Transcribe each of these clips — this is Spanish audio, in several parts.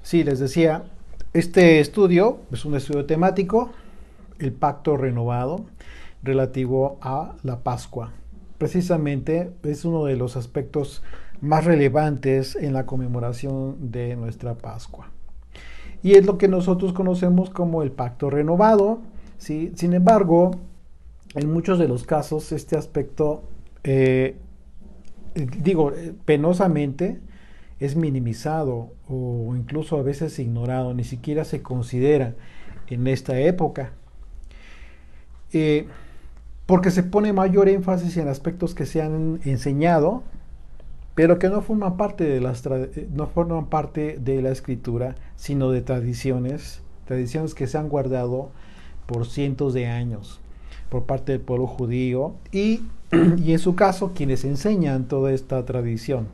Sí, les decía, este estudio es un estudio temático, el pacto renovado relativo a la Pascua. Precisamente es uno de los aspectos más relevantes en la conmemoración de nuestra Pascua. Y es lo que nosotros conocemos como el pacto renovado. ¿Sí? Sin embargo, en muchos de los casos este aspecto, penosamente, es minimizado o incluso a veces ignorado, ni siquiera se considera en esta época, eh, porque se pone mayor énfasis en aspectos que se han enseñado, pero que no forman parte de no forman parte de la escritura, sino de tradiciones que se han guardado por cientos de años por parte del pueblo judío y en su caso quienes enseñan toda esta tradición.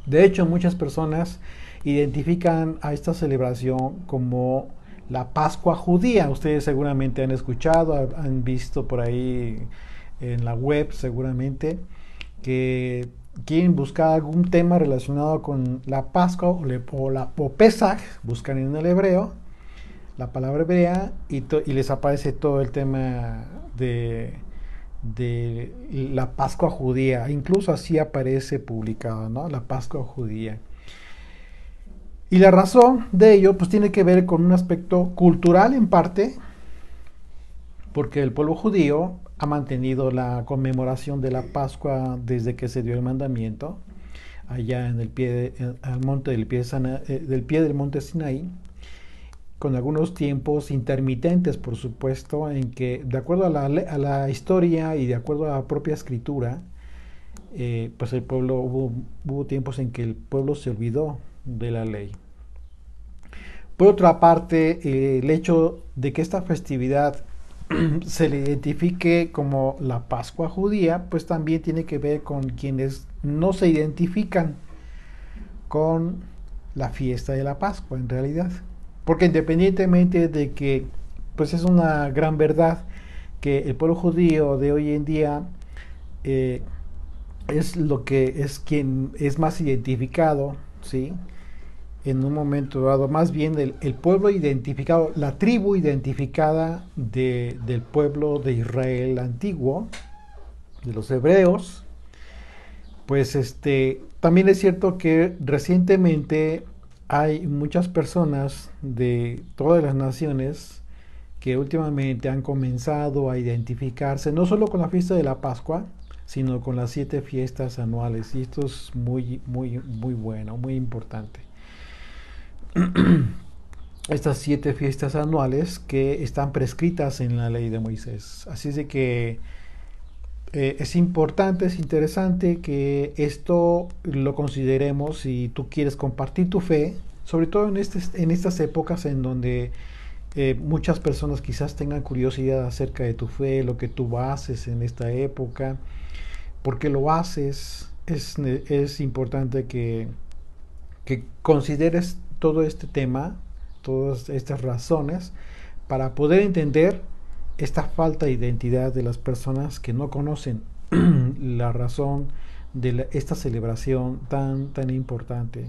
De hecho, muchas personas identifican a esta celebración como la Pascua judía. Ustedes seguramente han escuchado, han visto por ahí en la web seguramente que quieren buscar algún tema relacionado con la Pascua o Pesach, buscan en el hebreo la palabra hebrea y les aparece todo el tema de la Pascua judía, incluso así aparece publicado, ¿no? La Pascua judía. Y la razón de ello pues tiene que ver con un aspecto cultural en parte, porque el pueblo judío ha mantenido la conmemoración de la Pascua desde que se dio el mandamiento, allá en el al monte del pie del monte Sinaí, con algunos tiempos intermitentes, por supuesto, en que, de acuerdo a la historia y de acuerdo a la propia escritura, pues el pueblo, hubo tiempos en que el pueblo se olvidó de la ley. Por otra parte, el hecho de que esta festividad se le identifique como la Pascua judía, pues también tiene que ver con quienes no se identifican con la fiesta de la Pascua en realidad. Porque independientemente de que pues es una gran verdad que el pueblo judío de hoy en día eh, es lo que es quien es más identificado, ¿sí? En un momento dado, más bien el pueblo identificado, la tribu identificada del pueblo de Israel antiguo, de los hebreos, pues también es cierto que recientemente hay muchas personas de todas las naciones que últimamente han comenzado a identificarse no solo con la fiesta de la Pascua, sino con las 7 fiestas anuales. Y esto es muy bueno, muy importante. Estas 7 fiestas anuales que están prescritas en la ley de Moisés. Así es de que es importante, es interesante que esto lo consideremos si tú quieres compartir tu fe, sobre todo en estas épocas en donde muchas personas quizás tengan curiosidad acerca de tu fe, lo que tú haces en esta época, por qué lo haces. Es importante que consideres todo este tema, todas estas razones, para poder entender esta falta de identidad de las personas que no conocen la razón de esta celebración tan importante.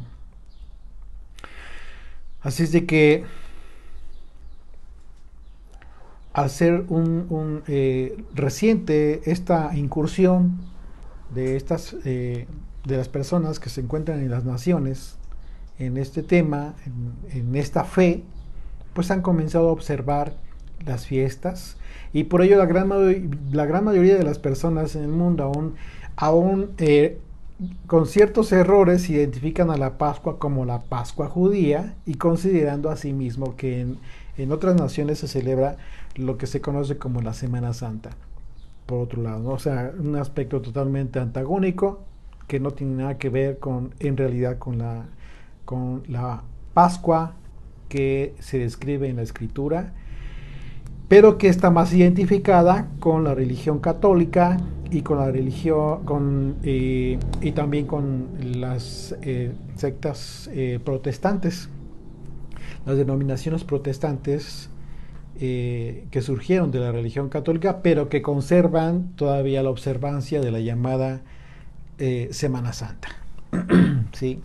Así es de que al ser reciente esta incursión de las personas que se encuentran en las naciones en este tema, en esta fe, pues han comenzado a observar las fiestas y por ello la gran mayoría de las personas en el mundo aún con ciertos errores identifican a la Pascua como la Pascua judía y considerando asimismo que en otras naciones se celebra lo que se conoce como la Semana Santa, por otro lado, ¿no? O sea, un aspecto totalmente antagónico que no tiene nada que ver en realidad con la Pascua que se describe en la escritura, pero que está más identificada con la religión católica y con la religión y también con las sectas protestantes, las denominaciones protestantes que surgieron de la religión católica, pero que conservan todavía la observancia de la llamada Semana Santa. ¿Sí?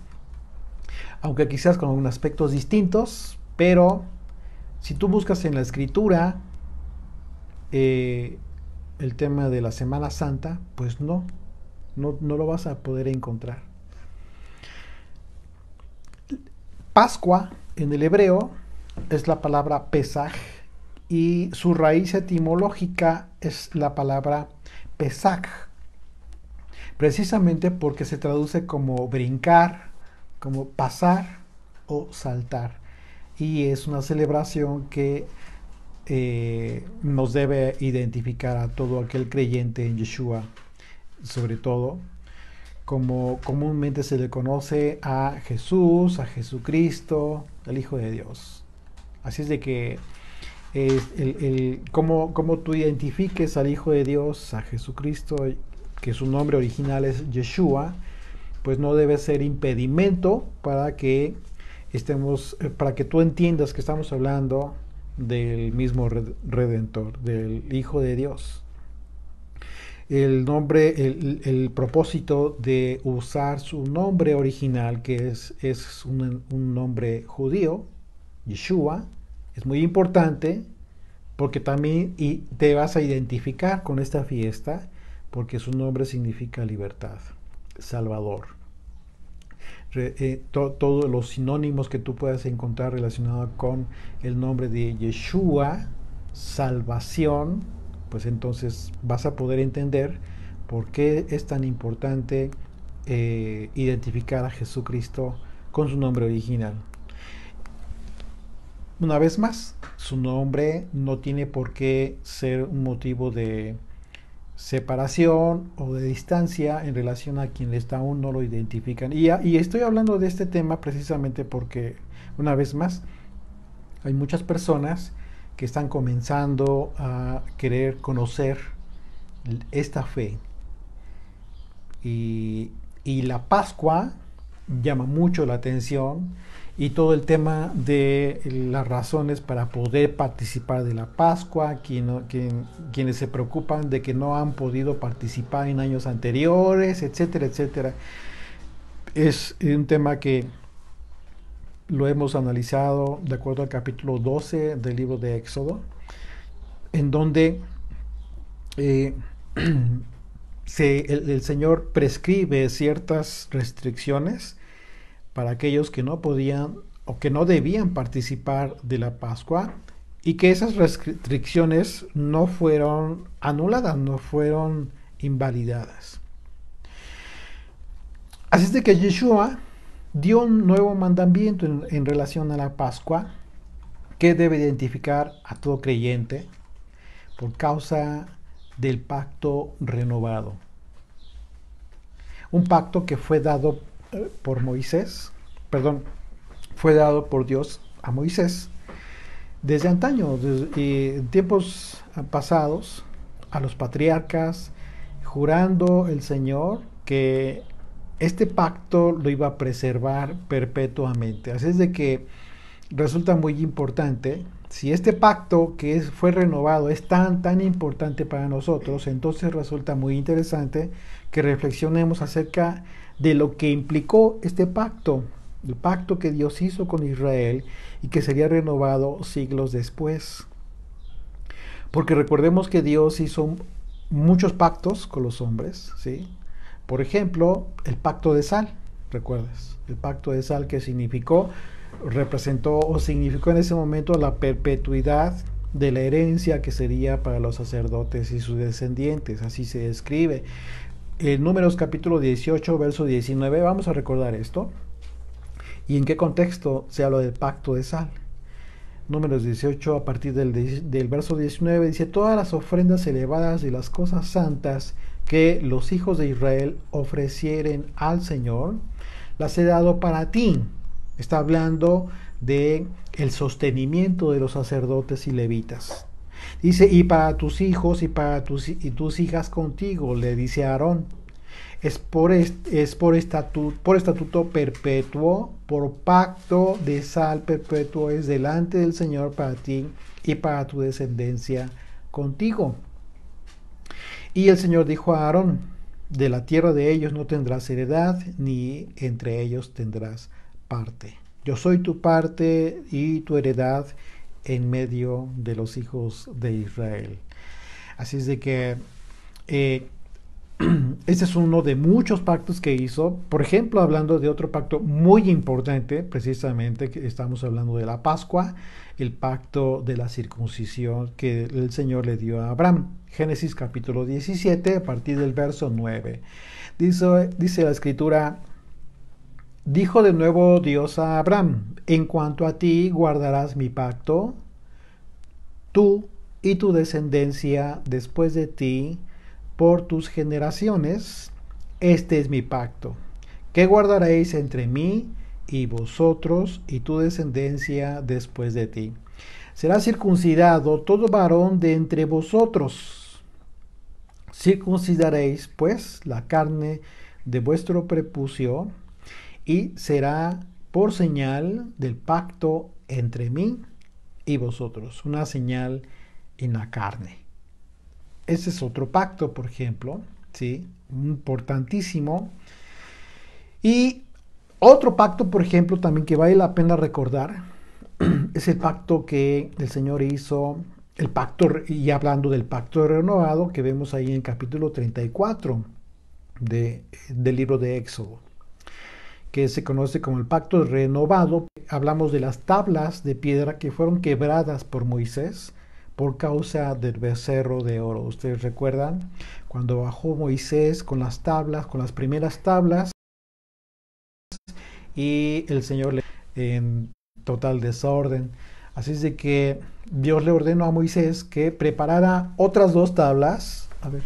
aunque quizás con aspectos distintos, pero si tú buscas en la escritura eh, el tema de la Semana Santa, pues no lo vas a poder encontrar. Pascua en el hebreo es la palabra Pesaj y su raíz etimológica es la palabra Pesach, precisamente porque se traduce como brincar, como pasar o saltar. Y es una celebración que nos debe identificar a todo aquel creyente en Yeshua, sobre todo, como comúnmente se le conoce a Jesús, a Jesucristo, el Hijo de Dios. Así es de que cómo tú identifiques al Hijo de Dios, a Jesucristo, que su nombre original es Yeshua, pues no debe ser impedimento para que para que tú entiendas que estamos hablando del mismo Redentor, del Hijo de Dios. El nombre, propósito de usar su nombre original, que es un nombre judío, Yeshua, es muy importante porque también te vas a identificar con esta fiesta porque su nombre significa libertad, Salvador. Todos los sinónimos que tú puedas encontrar relacionados con el nombre de Yeshua, salvación, pues entonces vas a poder entender por qué es tan importante identificar a Jesucristo con su nombre original. Una vez más, su nombre no tiene por qué ser un motivo de separación o de distancia en relación a quienes aún no lo identifican. Y estoy hablando de este tema precisamente porque, una vez más, hay muchas personas que están comenzando a querer conocer esta fe. Y la Pascua llama mucho la atención y todo el tema de las razones para poder participar de la Pascua, quienes se preocupan de que no han podido participar en años anteriores, etcétera, etcétera. Es un tema que lo hemos analizado de acuerdo al capítulo 12 del libro de Éxodo, en donde el Señor prescribe ciertas restricciones para aquellos que no podían o que no debían participar de la Pascua y que esas restricciones no fueron anuladas, no fueron invalidadas. Así es de que Yeshua dio un nuevo mandamiento en relación a la Pascua que debe identificar a todo creyente por causa del pacto renovado. Un pacto que fue dado por Moisés, fue dado por Dios a Moisés desde antaño, en tiempos pasados, a los patriarcas, jurando el Señor que este pacto lo iba a preservar perpetuamente. Así es de que resulta muy importante, si este pacto fue renovado es tan importante para nosotros, entonces resulta muy interesante que reflexionemos acerca de lo que implicó este pacto, el pacto que Dios hizo con Israel y que sería renovado siglos después. Porque recordemos que Dios hizo muchos pactos con los hombres, ¿sí? Por ejemplo, el pacto de sal, ¿recuerdas? El pacto de sal que representó o significó en ese momento la perpetuidad de la herencia que sería para los sacerdotes y sus descendientes, así se describe. En Números capítulo 18, verso 19, vamos a recordar esto. ¿Y en qué contexto se habla del pacto de sal? Números 18, a partir del verso 19, dice: todas las ofrendas elevadas y las cosas santas que los hijos de Israel ofrecieren al Señor, las he dado para ti. Está hablando de el sostenimiento de los sacerdotes y levitas. Dice: y para tus hijos y tus hijas contigo, le dice a Aarón. Es por estatuto perpetuo, por pacto de sal perpetuo es delante del Señor para ti y para tu descendencia contigo. Y el Señor dijo a Aarón: de la tierra de ellos no tendrás heredad, ni entre ellos tendrás parte. Yo soy tu parte y tu heredad en medio de los hijos de Israel. Así es de que eh, este es uno de muchos pactos que hizo. Por ejemplo, hablando de otro pacto muy importante, precisamente que estamos hablando de la Pascua, el pacto de la circuncisión que el Señor le dio a Abraham. Génesis capítulo 17, a partir del verso 9. Dice la escritura: dijo de nuevo Dios a Abraham: en cuanto a ti guardarás mi pacto, tú y tu descendencia después de ti, por tus generaciones. Este es mi pacto, que guardaréis entre mí y vosotros y tu descendencia después de ti. Será circuncidado todo varón de entre vosotros. Circuncidaréis, pues, la carne de vuestro prepucio, y será por señal del pacto entre mí y vosotros, una señal en la carne. Ese es otro pacto, por ejemplo, ¿sí? Importantísimo. Y otro pacto, por ejemplo, también que vale la pena recordar, es el pacto que el Señor hizo, el pacto, y hablando del pacto renovado que vemos ahí en el capítulo 34 del libro de Éxodo, que se conoce como el pacto renovado. Hablamos de las tablas de piedra que fueron quebradas por Moisés por causa del becerro de oro. Ustedes recuerdan cuando bajó Moisés con las tablas, con las primeras tablas, y el Señor le en total desorden. Así es de que Dios le ordenó a Moisés que preparara otras dos tablas. A ver,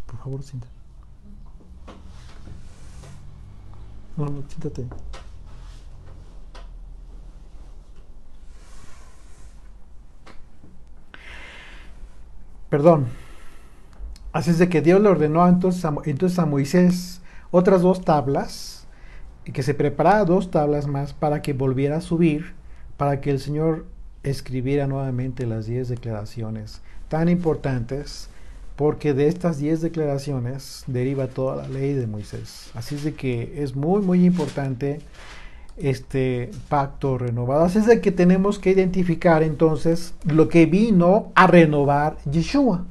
por favor, siéntate. No, siéntate. Perdón. Así es de que Dios le ordenó entonces a Moisés otras dos tablas, y que se preparara dos tablas más para que volviera a subir, para que el Señor escribiera nuevamente las 10 declaraciones tan importantes, porque de estas 10 declaraciones deriva toda la ley de Moisés. Así es de que es muy, muy importante este pacto renovado. Así es de que tenemos que identificar entonces lo que vino a renovar Yeshua.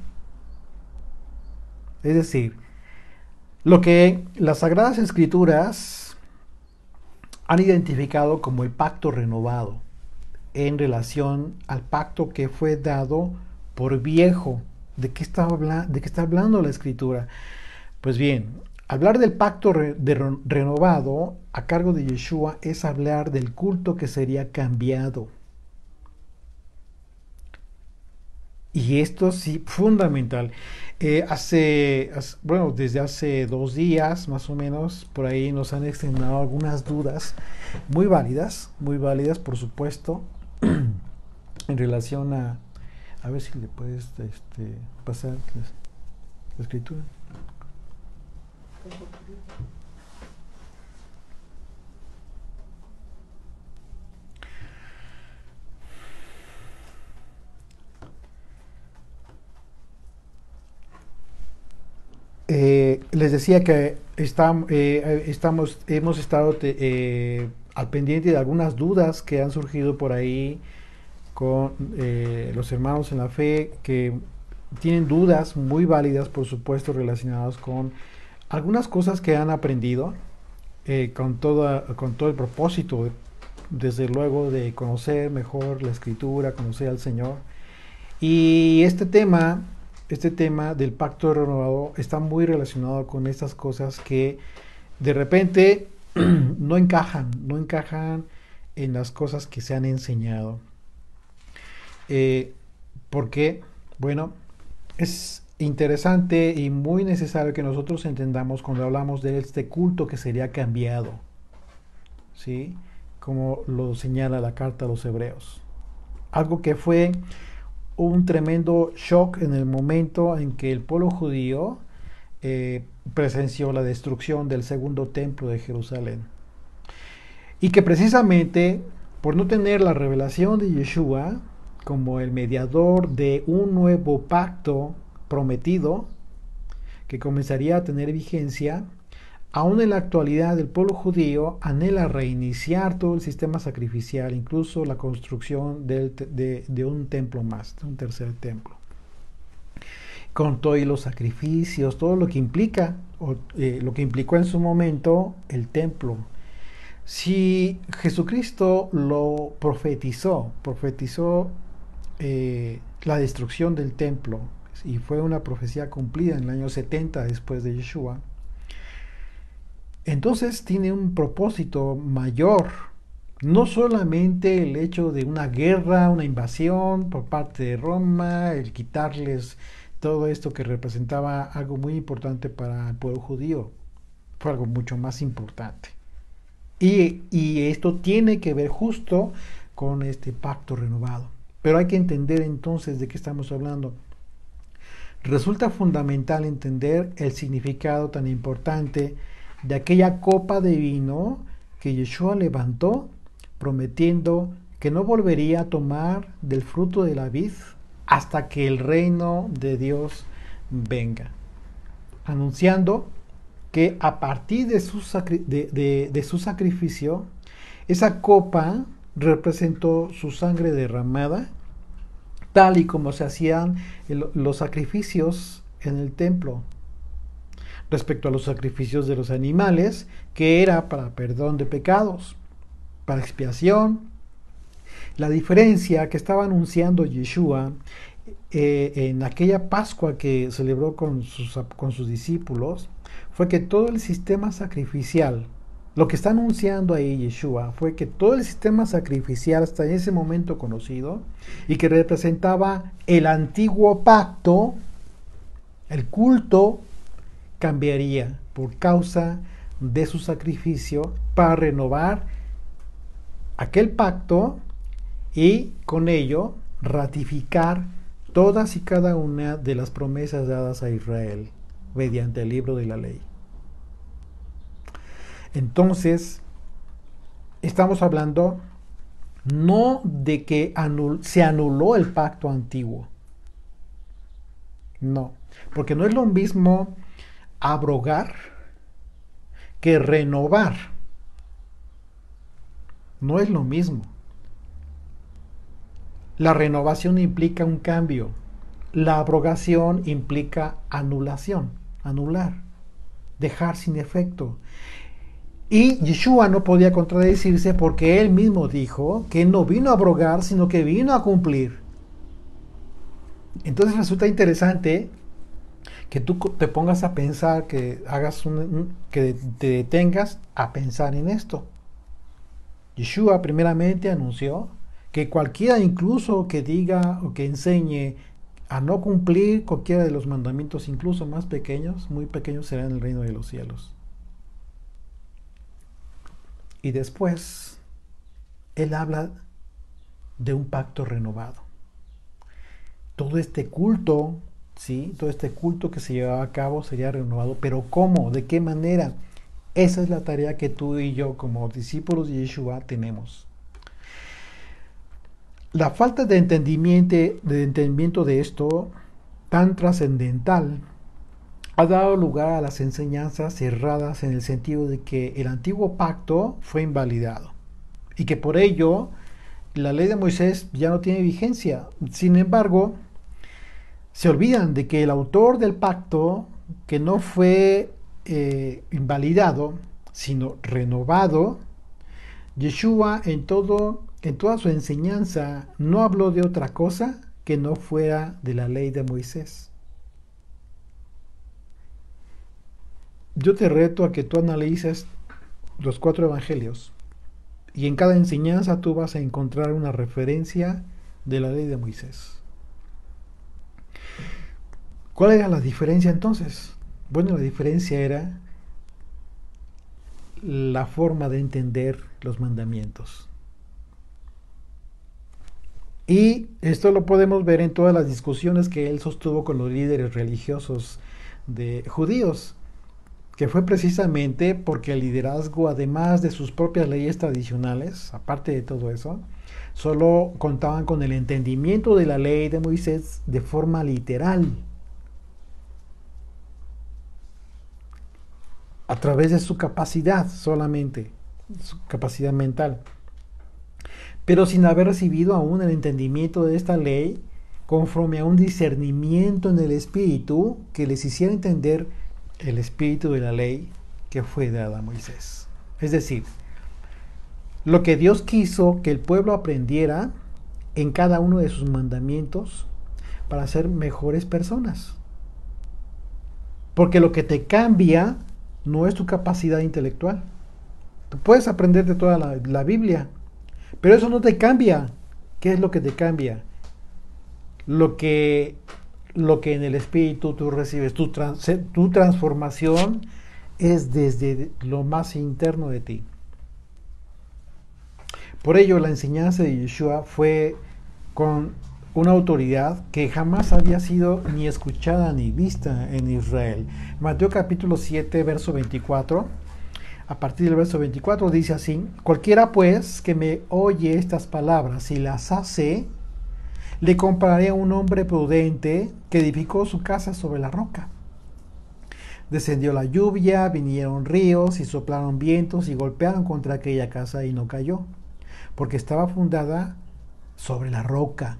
Es decir, lo que las Sagradas Escrituras han identificado como el pacto renovado en relación al pacto que fue dado por viejo. ¿De qué está hablando la Escritura? Pues bien, hablar del pacto renovado a cargo de Yeshua es hablar del culto que sería cambiado. Y esto sí, fundamental. Bueno, desde hace 2 días más o menos, por ahí nos han externado algunas dudas muy válidas, por supuesto, en relación a ver si le puedes pasar la escritura. Les decía que hemos estado al pendiente de algunas dudas que han surgido por ahí con los hermanos en la fe, que tienen dudas muy válidas, por supuesto, relacionadas con algunas cosas que han aprendido, con todo el propósito, desde luego, de conocer mejor la Escritura, conocer al Señor. Y este tema del pacto renovado está muy relacionado con estas cosas que de repente no encajan en las cosas que se han enseñado. ¿Por qué? Bueno, es interesante y muy necesario que nosotros entendamos cuando hablamos de este culto que sería cambiado, ¿sí? Como lo señala la carta a los Hebreos. Algo que fue un tremendo shock en el momento en que el pueblo judío presenció la destrucción del segundo templo de Jerusalén. Y que precisamente por no tener la revelación de Yeshua como el mediador de un nuevo pacto prometido que comenzaría a tener vigencia, aún en la actualidad el pueblo judío anhela reiniciar todo el sistema sacrificial, incluso la construcción de un templo más, de un tercer templo, con todos los sacrificios, todo lo que implica, lo que implicó en su momento el templo. Si Jesucristo lo profetizó la destrucción del templo, y fue una profecía cumplida en el año 70 después de Yeshua, entonces tiene un propósito mayor, no solamente el hecho de una guerra, una invasión por parte de Roma, el quitarles todo esto que representaba algo muy importante para el pueblo judío, fue algo mucho más importante. Y esto tiene que ver justo con este pacto renovado. Pero hay que entender entonces de qué estamos hablando. Resulta fundamental entender el significado tan importante de aquella copa de vino que Yeshua levantó, prometiendo que no volvería a tomar del fruto de la vid hasta que el reino de Dios venga, anunciando que a partir de su sacrificio, esa copa representó su sangre derramada, tal y como se hacían los sacrificios en el templo, respecto a los sacrificios de los animales, que era para perdón de pecados, para expiación. La diferencia que estaba anunciando Yeshua en aquella Pascua que celebró con sus discípulos fue que todo el sistema sacrificial, lo que está anunciando ahí Yeshua, fue que todo el sistema sacrificial hasta ese momento conocido y que representaba el antiguo pacto, el culto, cambiaría por causa de su sacrificio para renovar aquel pacto y con ello ratificar todas y cada una de las promesas dadas a Israel mediante el libro de la ley. Entonces, estamos hablando no de que se anuló el pacto antiguo, no, porque no es lo mismo abrogar que renovar, no es lo mismo. La renovación implica un cambio, la abrogación implica anulación, anular, dejar sin efecto. Y Yeshua no podía contradecirse porque él mismo dijo que no vino a abrogar, sino que vino a cumplir. Entonces resulta interesante que tú te pongas a pensar, que que te detengas a pensar en esto. Yeshua primeramente anunció que cualquiera incluso que diga o que enseñe a no cumplir cualquiera de los mandamientos, incluso más pequeños, muy pequeños, será en el reino de los cielos. Y después, él habla de un pacto renovado. Todo este culto, ¿sí? Todo este culto que se llevaba a cabo sería renovado, pero ¿cómo? ¿De qué manera? Esa es la tarea que tú y yo, como discípulos de Yeshua, tenemos. La falta de entendimiento de esto tan trascendental ha dado lugar a las enseñanzas cerradas en el sentido de que el antiguo pacto fue invalidado y que por ello la ley de Moisés ya no tiene vigencia. Sin embargo, se olvidan de que el autor del pacto, que no fue invalidado, sino renovado, Yeshua en toda su enseñanza no habló de otra cosa que no fuera de la ley de Moisés. Yo te reto a que tú analices los 4 evangelios y en cada enseñanza tú vas a encontrar una referencia de la ley de Moisés. ¿Cuál era la diferencia entonces? Bueno, la diferencia era la forma de entender los mandamientos. Y esto lo podemos ver en todas las discusiones que él sostuvo con los líderes religiosos judíos, que fue precisamente porque el liderazgo, además de sus propias leyes tradicionales, aparte de todo eso, solo contaban con el entendimiento de la ley de Moisés de forma literal. a través de su capacidad solamente, su capacidad mental, pero sin haber recibido aún el entendimiento de esta ley, conforme a un discernimiento en el espíritu que les hiciera entender el espíritu de la ley que fue dada a Moisés. Es decir, lo que Dios quiso que el pueblo aprendiera en cada uno de sus mandamientos para ser mejores personas. Porque lo que te cambia no es tu capacidad intelectual. Tú puedes aprender de toda la Biblia, pero eso no te cambia. ¿Qué es lo que te cambia? Lo que en el espíritu tú recibes, tu transformación es desde lo más interno de ti. Por ello, la enseñanza de Yeshua fue con una autoridad que jamás había sido ni escuchada ni vista en Israel. Mateo capítulo 7, verso 24. A partir del verso 24 dice así: cualquiera pues que me oye estas palabras y las hace, le compararé a un hombre prudente que edificó su casa sobre la roca. Descendió la lluvia, vinieron ríos y soplaron vientos y golpearon contra aquella casa y no cayó, porque estaba fundada sobre la roca.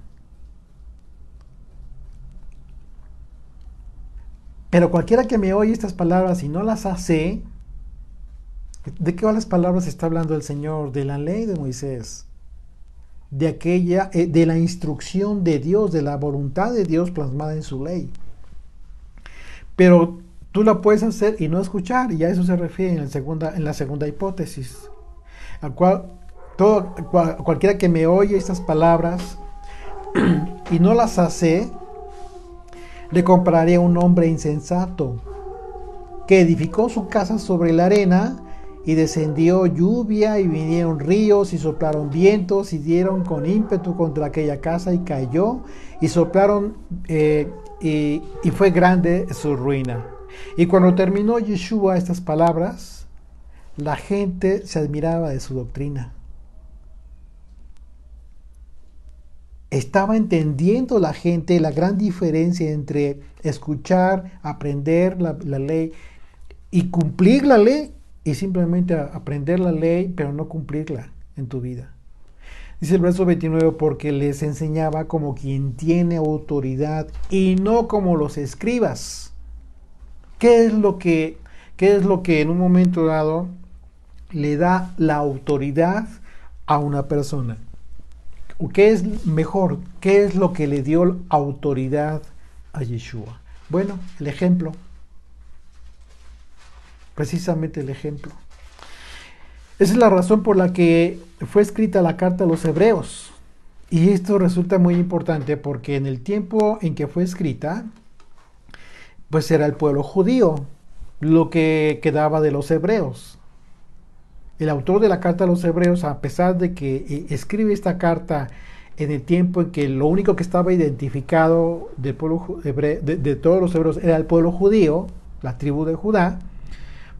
Pero cualquiera que me oye estas palabras y no las hace, ¿de qué las palabras está hablando el Señor? De la ley de Moisés, de aquella, de la instrucción de Dios, de la voluntad de Dios plasmada en su ley. Pero tú la puedes hacer y no escuchar, y a eso se refiere en la segunda hipótesis, al cual cualquiera que me oye estas palabras y no las hace, le compararé a un hombre insensato que edificó su casa sobre la arena, y descendió lluvia y vinieron ríos y soplaron vientos y dieron con ímpetu contra aquella casa y cayó, y soplaron y fue grande su ruina. Y cuando terminó Yeshua estas palabras, la gente se admiraba de su doctrina. Estaba entendiendo la gente la gran diferencia entre escuchar, aprender la ley y cumplir la ley, y simplemente aprender la ley pero no cumplirla en tu vida. Dice el verso 29, porque les enseñaba como quien tiene autoridad y no como los escribas. ¿Qué es lo que en un momento dado le da la autoridad a una persona? ¿Qué es mejor? ¿Qué es lo que le dio autoridad a Yeshua? Bueno, el ejemplo. Precisamente el ejemplo. Esa es la razón por la que fue escrita la carta a los hebreos. Y esto resulta muy importante porque en el tiempo en que fue escrita, pues era el pueblo judío lo que quedaba de los hebreos. El autor de la carta a los hebreos, a pesar de que escribe esta carta en el tiempo en que lo único que estaba identificado del pueblo de todos los hebreos era el pueblo judío, la tribu de Judá,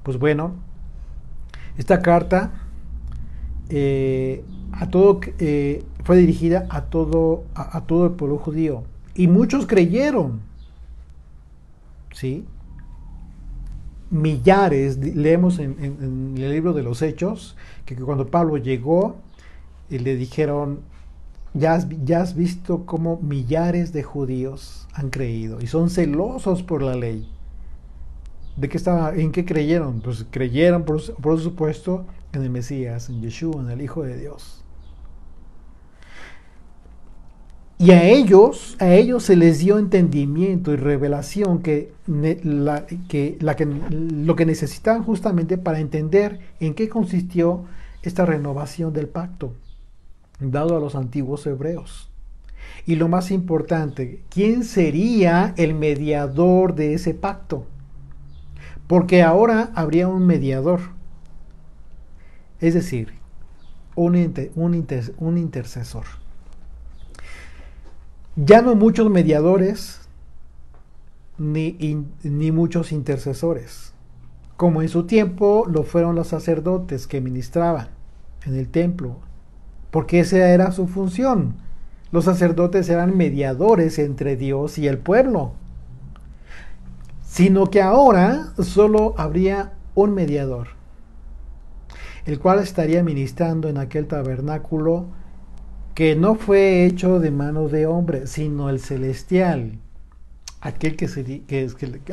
pues bueno, esta carta fue dirigida a todo el pueblo judío, y muchos creyeron, ¿sí? Millares, leemos en el libro de los Hechos, que cuando Pablo llegó, le dijeron: ya has visto cómo millares de judíos han creído y son celosos por la ley. ¿En qué creyeron? Pues creyeron, por supuesto, en el Mesías, en Yeshua, en el Hijo de Dios. Y a ellos se les dio entendimiento y revelación lo que necesitaban justamente para entender en qué consistió esta renovación del pacto dado a los antiguos hebreos. Y lo más importante, ¿quién sería el mediador de ese pacto? Porque ahora habría un mediador, es decir, un intercesor. Ya no muchos mediadores ni muchos intercesores, como en su tiempo lo fueron los sacerdotes que ministraban en el templo, porque esa era su función. Los sacerdotes eran mediadores entre Dios y el pueblo, sino que ahora solo habría un mediador, el cual estaría ministrando en aquel tabernáculo que no fue hecho de mano de hombre, sino el celestial, aquel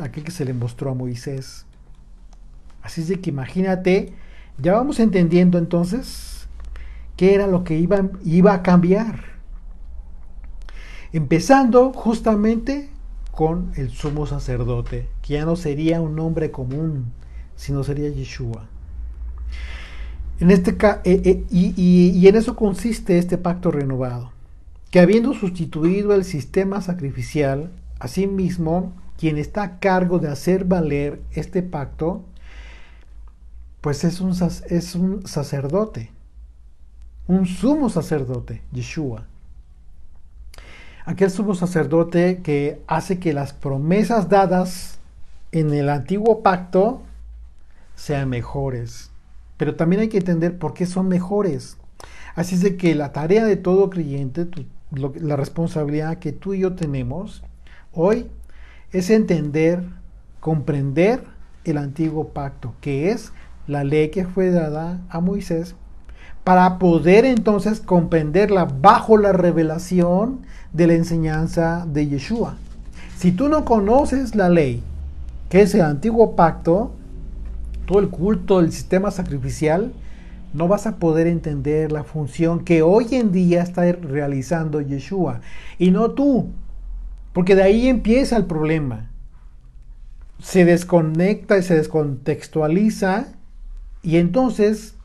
aquel que se le mostró a Moisés. Así es de que imagínate, ya vamos entendiendo entonces qué era lo que iba a cambiar. Empezando justamente con el sumo sacerdote, que ya no sería un nombre común, sino sería Yeshua. En y en eso consiste este pacto renovado, que habiendo sustituido el sistema sacrificial, asimismo, quien está a cargo de hacer valer este pacto, pues es un sacerdote, un sumo sacerdote, Yeshua. Aquel sumo sacerdote que hace que las promesas dadas en el antiguo pacto sean mejores. Pero también hay que entender por qué son mejores. Así es de que la tarea de todo creyente, la responsabilidad que tú y yo tenemos hoy, es entender, comprender el antiguo pacto, que es la ley que fue dada a Moisés, para poder entonces comprenderla bajo la revelación de la enseñanza de Yeshua. Si tú no conoces la ley, que es el antiguo pacto, todo el culto, el sistema sacrificial, no vas a poder entender la función que hoy en día está realizando Yeshua, y no tú, porque de ahí empieza el problema. Se desconecta y se descontextualiza, y entonces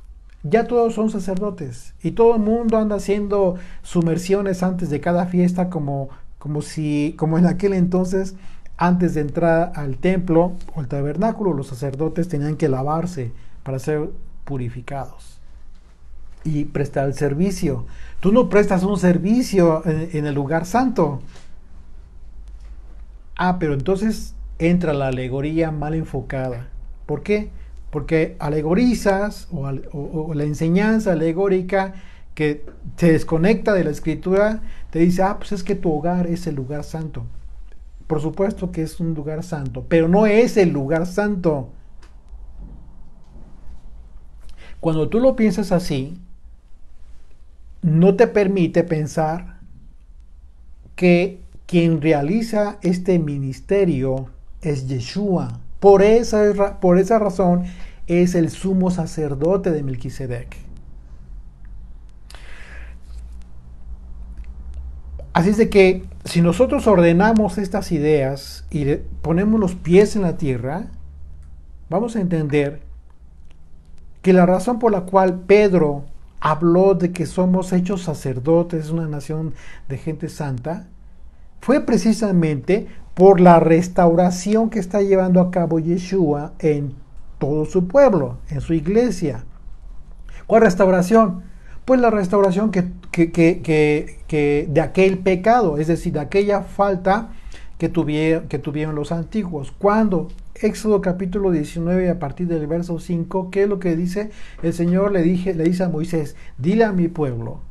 ya todos son sacerdotes y todo el mundo anda haciendo sumersiones antes de cada fiesta, como en aquel entonces, antes de entrar al templo o al tabernáculo, los sacerdotes tenían que lavarse para ser purificados y prestar el servicio. Tú no prestas un servicio en el lugar santo. Pero entonces entra la alegoría mal enfocada. ¿Por qué? Porque alegorizas o la enseñanza alegórica que se desconecta de la escritura, te dice, pues es que tu hogar es el lugar santo. Por supuesto que es un lugar santo, pero no es el lugar santo. Cuando tú lo piensas así, no te permite pensar que quien realiza este ministerio es Yeshua. Por esa razón es el sumo sacerdote de Melquisedec. Así es de que si nosotros ordenamos estas ideas y ponemos los pies en la tierra, vamos a entender que la razón por la cual Pedro habló de que somos hechos sacerdotes, una nación de gente santa, fue precisamente por la restauración que está llevando a cabo Yeshua en todo su pueblo, en su iglesia. ¿Cuál restauración? Pues la restauración que de aquel pecado, es decir, de aquella falta que tuvieron los antiguos. Cuando Éxodo capítulo 19, a partir del verso 5, ¿qué es lo que dice? El Señor le dice a Moisés, dile a mi pueblo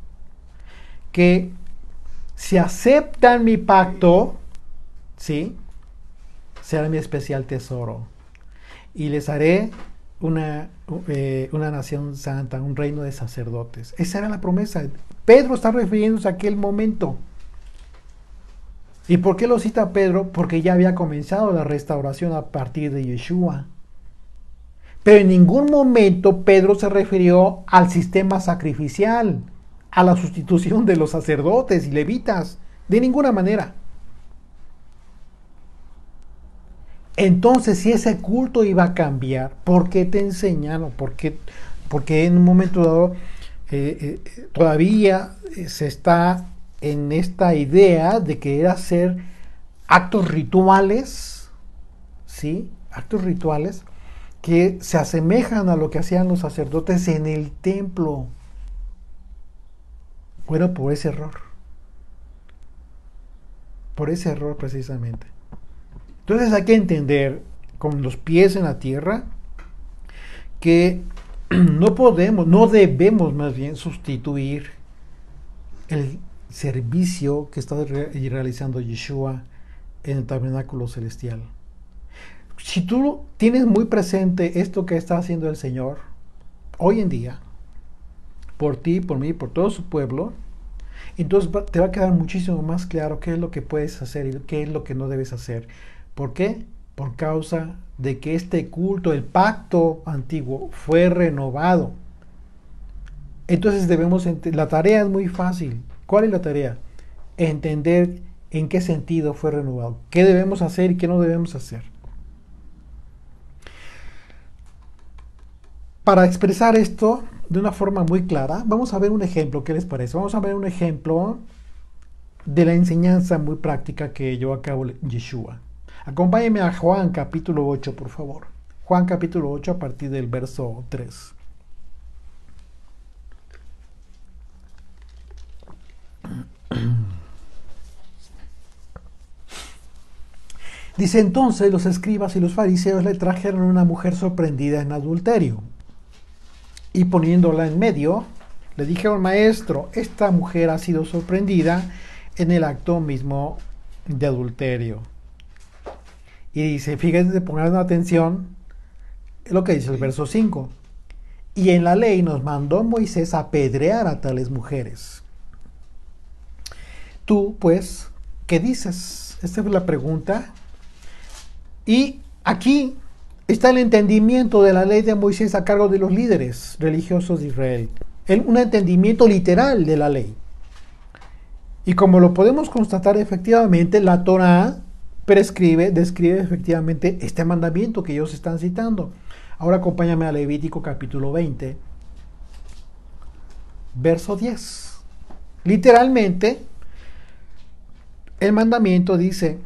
que si aceptan mi pacto, ¿sí?, será mi especial tesoro. Y les haré una nación santa, un reino de sacerdotes. Esa era la promesa. Pedro está refiriéndose a aquel momento. ¿Y por qué lo cita Pedro? Porque ya había comenzado la restauración a partir de Yeshua. Pero en ningún momento Pedro se refirió al sistema sacrificial, a la sustitución de los sacerdotes y levitas. De ninguna manera. Entonces, si ese culto iba a cambiar, ¿por qué te enseñan? Porque en un momento dado todavía se está en esta idea de querer hacer actos rituales, ¿sí? Actos rituales que se asemejan a lo que hacían los sacerdotes en el templo. Bueno, por ese error. Por ese error precisamente. Entonces hay que entender con los pies en la tierra que no debemos más bien sustituir el servicio que está realizando Yeshua en el tabernáculo celestial. Si tú tienes muy presente esto que está haciendo el Señor hoy en día, por ti, por mí, por todo su pueblo, entonces te va a quedar muchísimo más claro qué es lo que puedes hacer y qué es lo que no debes hacer. ¿Por qué? Por causa de que este culto, el pacto antiguo, fue renovado. Entonces la tarea es muy fácil. ¿Cuál es la tarea? Entender en qué sentido fue renovado, qué debemos hacer y qué no debemos hacer. Para expresar esto de una forma muy clara, vamos a ver un ejemplo. ¿Qué les parece? Vamos a ver un ejemplo de la enseñanza muy práctica que llevó a cabo Yeshua. Acompáñenme a Juan capítulo 8, por favor. Juan capítulo 8 a partir del verso 3. Dice: entonces los escribas y los fariseos le trajeron una mujer sorprendida en adulterio. Y poniéndola en medio, le dijeron: maestro, esta mujer ha sido sorprendida en el acto mismo de adulterio. Y dice, fíjense, pongan atención lo que dice el verso 5. Y en la ley nos mandó Moisés apedrear a tales mujeres. Tú, pues, ¿qué dices? Esta es la pregunta. Y aquí está el entendimiento de la ley de Moisés a cargo de los líderes religiosos de Israel. Un entendimiento literal de la ley. Y como lo podemos constatar, efectivamente, la Torá describe efectivamente este mandamiento que ellos están citando. Ahora acompáñame a Levítico capítulo 20, verso 10. Literalmente, el mandamiento dice: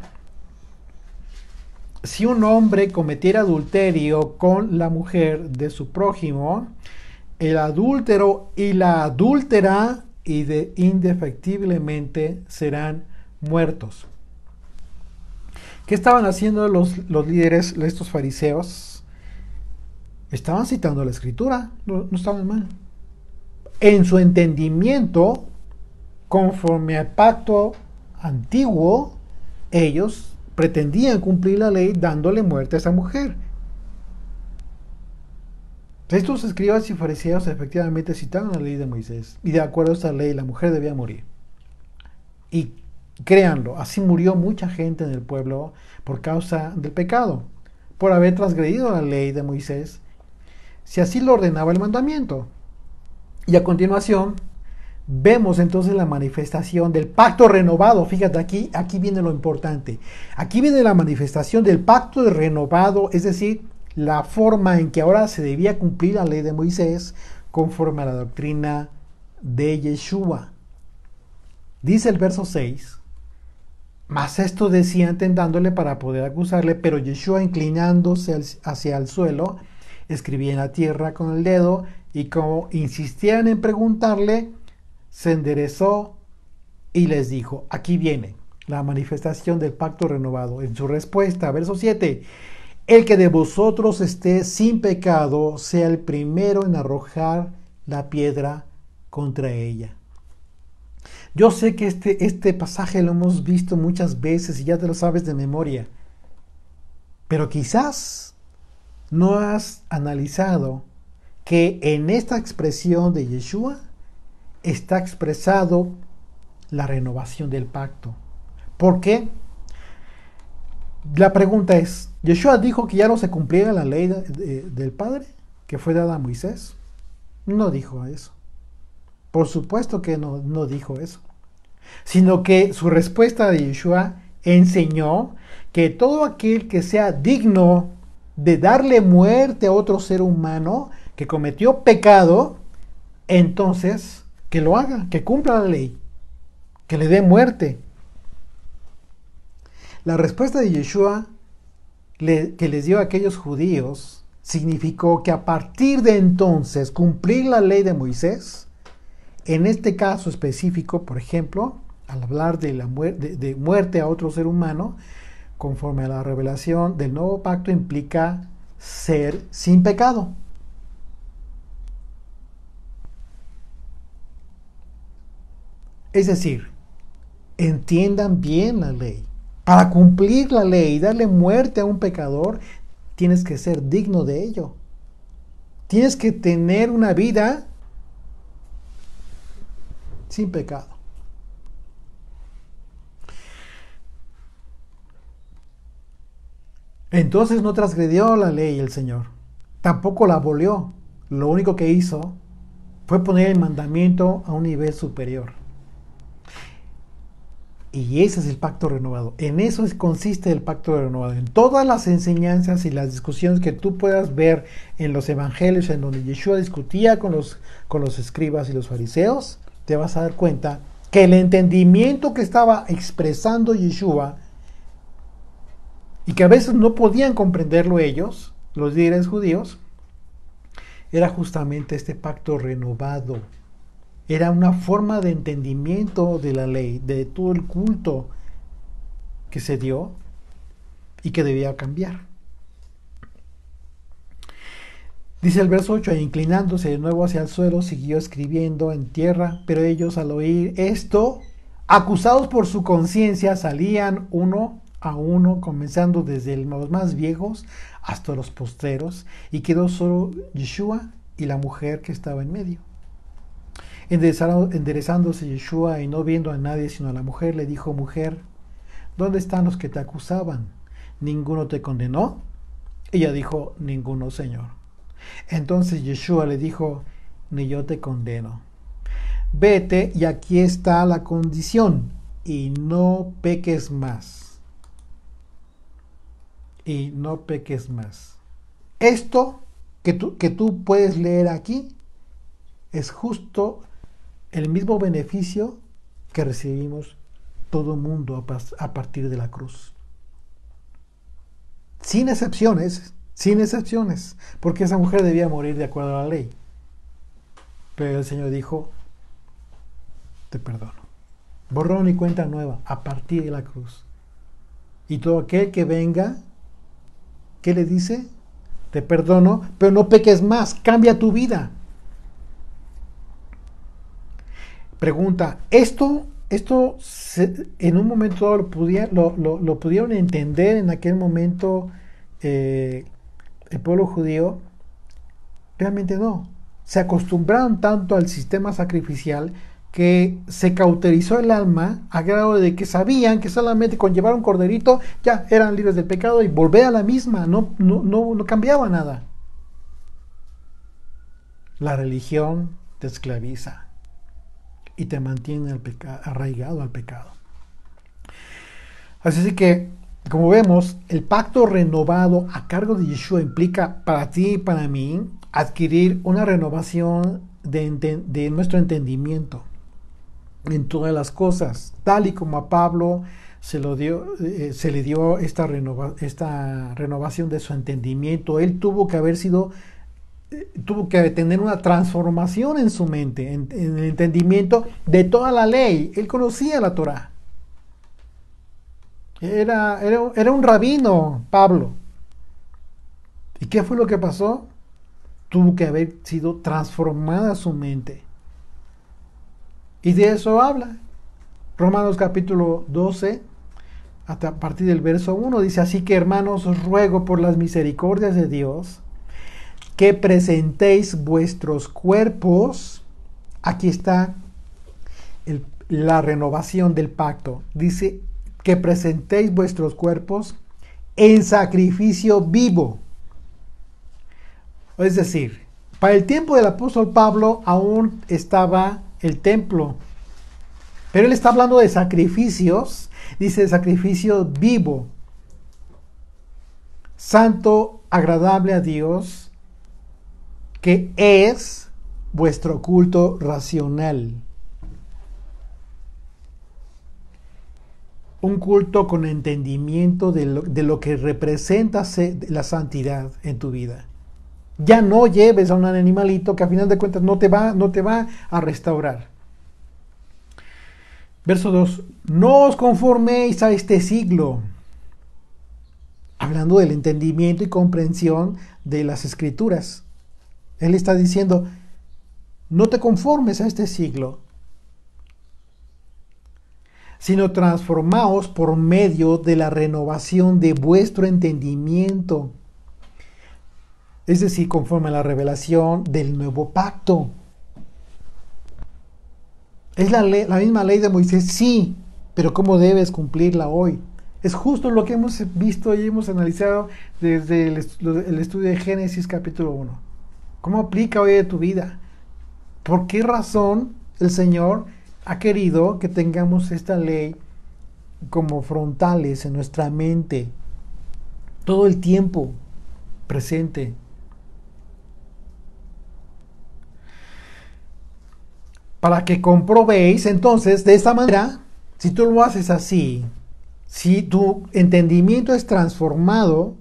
si un hombre cometiera adulterio con la mujer de su prójimo, el adúltero y la adúltera indefectiblemente serán muertos. ¿Qué estaban haciendo los líderes, estos fariseos? Estaban citando la escritura, no estaban mal. En su entendimiento, conforme al pacto antiguo, ellos pretendían cumplir la ley dándole muerte a esa mujer. Estos escribas y fariseos efectivamente citaban la ley de Moisés, y de acuerdo a esta ley la mujer debía morir. Y créanlo, así murió mucha gente en el pueblo por causa del pecado, por haber transgredido la ley de Moisés, si así lo ordenaba el mandamiento. Y a continuación vemos entonces la manifestación del pacto renovado. Fíjate, aquí viene lo importante. Aquí viene la manifestación del pacto renovado, es decir, la forma en que ahora se debía cumplir la ley de Moisés conforme a la doctrina de Yeshua. Dice el verso 6: mas esto decían tentándole para poder acusarle, pero Yeshua, inclinándose hacia el suelo, escribía en la tierra con el dedo, y como insistían en preguntarle, se enderezó y les dijo. Aquí viene la manifestación del pacto renovado. En su respuesta, verso 7: el que de vosotros esté sin pecado, sea el primero en arrojar la piedra contra ella. Yo sé que este pasaje lo hemos visto muchas veces y ya te lo sabes de memoria, pero quizás no has analizado que en esta expresión de Yeshua está expresado la renovación del pacto. ¿Por qué? La pregunta es, ¿Yeshua dijo que ya no se cumpliera la ley del Padre que fue dada a Moisés? No dijo eso. Por supuesto que no dijo eso. Sino que su respuesta de Yeshua enseñó que todo aquel que sea digno de darle muerte a otro ser humano que cometió pecado, entonces que lo haga, que cumpla la ley, que le dé muerte. La respuesta de Yeshua que les dio a aquellos judíos significó que a partir de entonces cumplir la ley de Moisés, en este caso específico, por ejemplo, al hablar de la muerte a otro ser humano, conforme a la revelación del nuevo pacto, implica ser sin pecado. Es decir, entiendan bien la ley. Para cumplir la ley y darle muerte a un pecador, tienes que ser digno de ello. Tienes que tener una vida sin pecado. Entonces no transgredió la ley el Señor, tampoco la abolió. Lo único que hizo fue poner el mandamiento a un nivel superior. Y ese es el pacto renovado. En eso consiste el pacto renovado. En todas las enseñanzas y las discusiones que tú puedas ver en los evangelios, en donde Yeshua discutía con los escribas y los fariseos, te vas a dar cuenta que el entendimiento que estaba expresando Yeshua, y que a veces no podían comprenderlo ellos, los líderes judíos, era justamente este pacto renovado. Era una forma de entendimiento de la ley, de todo el culto que se dio y que debía cambiar. Dice el verso 8, e inclinándose de nuevo hacia el suelo, siguió escribiendo en tierra, pero ellos al oír esto, acusados por su conciencia, salían uno a uno, comenzando desde los más viejos hasta los postreros, y quedó solo Yeshua y la mujer que estaba en medio. Enderezándose Yeshua y no viendo a nadie sino a la mujer, le dijo: mujer, ¿dónde están los que te acusaban? ¿Ninguno te condenó? Ella dijo: ninguno, Señor. Entonces Yeshua le dijo: ni yo te condeno. Vete, y aquí está la condición, y no peques más. Y no peques más. Esto que tú puedes leer aquí es justo el mismo beneficio que recibimos todo mundo a partir de la cruz. Sin excepciones, porque esa mujer debía morir de acuerdo a la ley. Pero el Señor dijo: te perdono. Borrón y cuenta nueva a partir de la cruz. Y todo aquel que venga, ¿qué le dice? Te perdono, pero no peques más, cambia tu vida. Pregunta, esto en un momento dado lo pudieron entender en aquel momento el pueblo judío. Realmente no. Se acostumbraron tanto al sistema sacrificial que se cauterizó el alma a grado de que sabían que solamente con llevar un corderito ya eran libres del pecado y volver a la misma, no cambiaba nada. La religión te esclaviza y te mantiene arraigado al pecado. Así que, como vemos, el pacto renovado a cargo de Yeshua implica para ti y para mí adquirir una renovación de nuestro entendimiento en todas las cosas, tal y como a Pablo se le dio esta renovación de su entendimiento. Él tuvo que tener una transformación en su mente, en el entendimiento de toda la ley. Él conocía la Torá. Era un rabino, Pablo. ¿Y qué fue lo que pasó? Tuvo que haber sido transformada su mente. Y de eso habla Romanos capítulo 12, a partir del verso 1. Dice: así que, hermanos, os ruego por las misericordias de Dios que presentéis vuestros cuerpos. Aquí está la renovación del pacto. Dice que presentéis vuestros cuerpos en sacrificio vivo. Es decir, para el tiempo del apóstol Pablo aún estaba el templo, pero él está hablando de sacrificios. Dice sacrificio vivo, santo, agradable a Dios, que es vuestro culto racional. Un culto con entendimiento de lo que representa la santidad en tu vida. Ya no lleves a un animalito que a final de cuentas no te va a restaurar. Verso 2. No os conforméis a este siglo. Hablando del entendimiento y comprensión de las escrituras. Él está diciendo: no te conformes a este siglo, sino transformaos por medio de la renovación de vuestro entendimiento. es decir, conforme a la revelación del nuevo pacto. Es la misma ley de Moisés, sí, pero ¿cómo debes cumplirla hoy? Es justo lo que hemos visto y hemos analizado desde el estudio de Génesis capítulo 1. ¿Cómo aplica hoy a tu vida? ¿Por qué razón el Señor ha querido que tengamos esta ley como frontales en nuestra mente todo el tiempo presente? Para que comprobéis entonces de esta manera, si tú lo haces así, si tu entendimiento es transformado,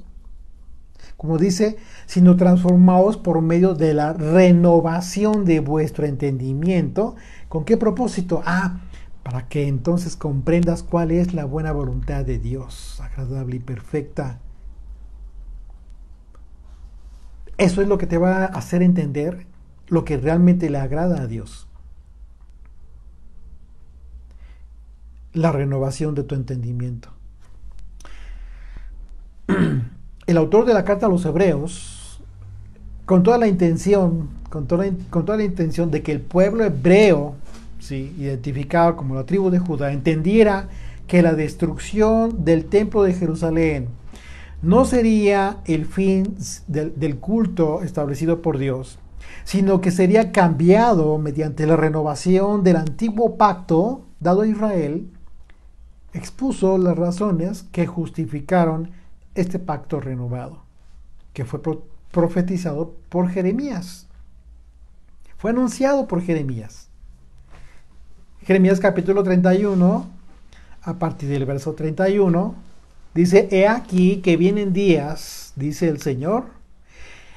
como dice, sino transformados por medio de la renovación de vuestro entendimiento. ¿Con qué propósito? Para que entonces comprendas cuál es la buena voluntad de Dios, agradable y perfecta. Eso es lo que te va a hacer entender lo que realmente le agrada a Dios. La renovación de tu entendimiento. El autor de la carta a los Hebreos, con toda la intención de que el pueblo hebreo, ¿sí?, identificado como la tribu de Judá, entendiera que la destrucción del templo de Jerusalén no sería el fin del culto establecido por Dios, sino que sería cambiado mediante la renovación del antiguo pacto dado a Israel, expuso las razones que justificaron este pacto renovado, que fue profetizado por Jeremías. Fue anunciado por Jeremías. Jeremías capítulo 31, a partir del verso 31, dice: He aquí que vienen días, dice el Señor,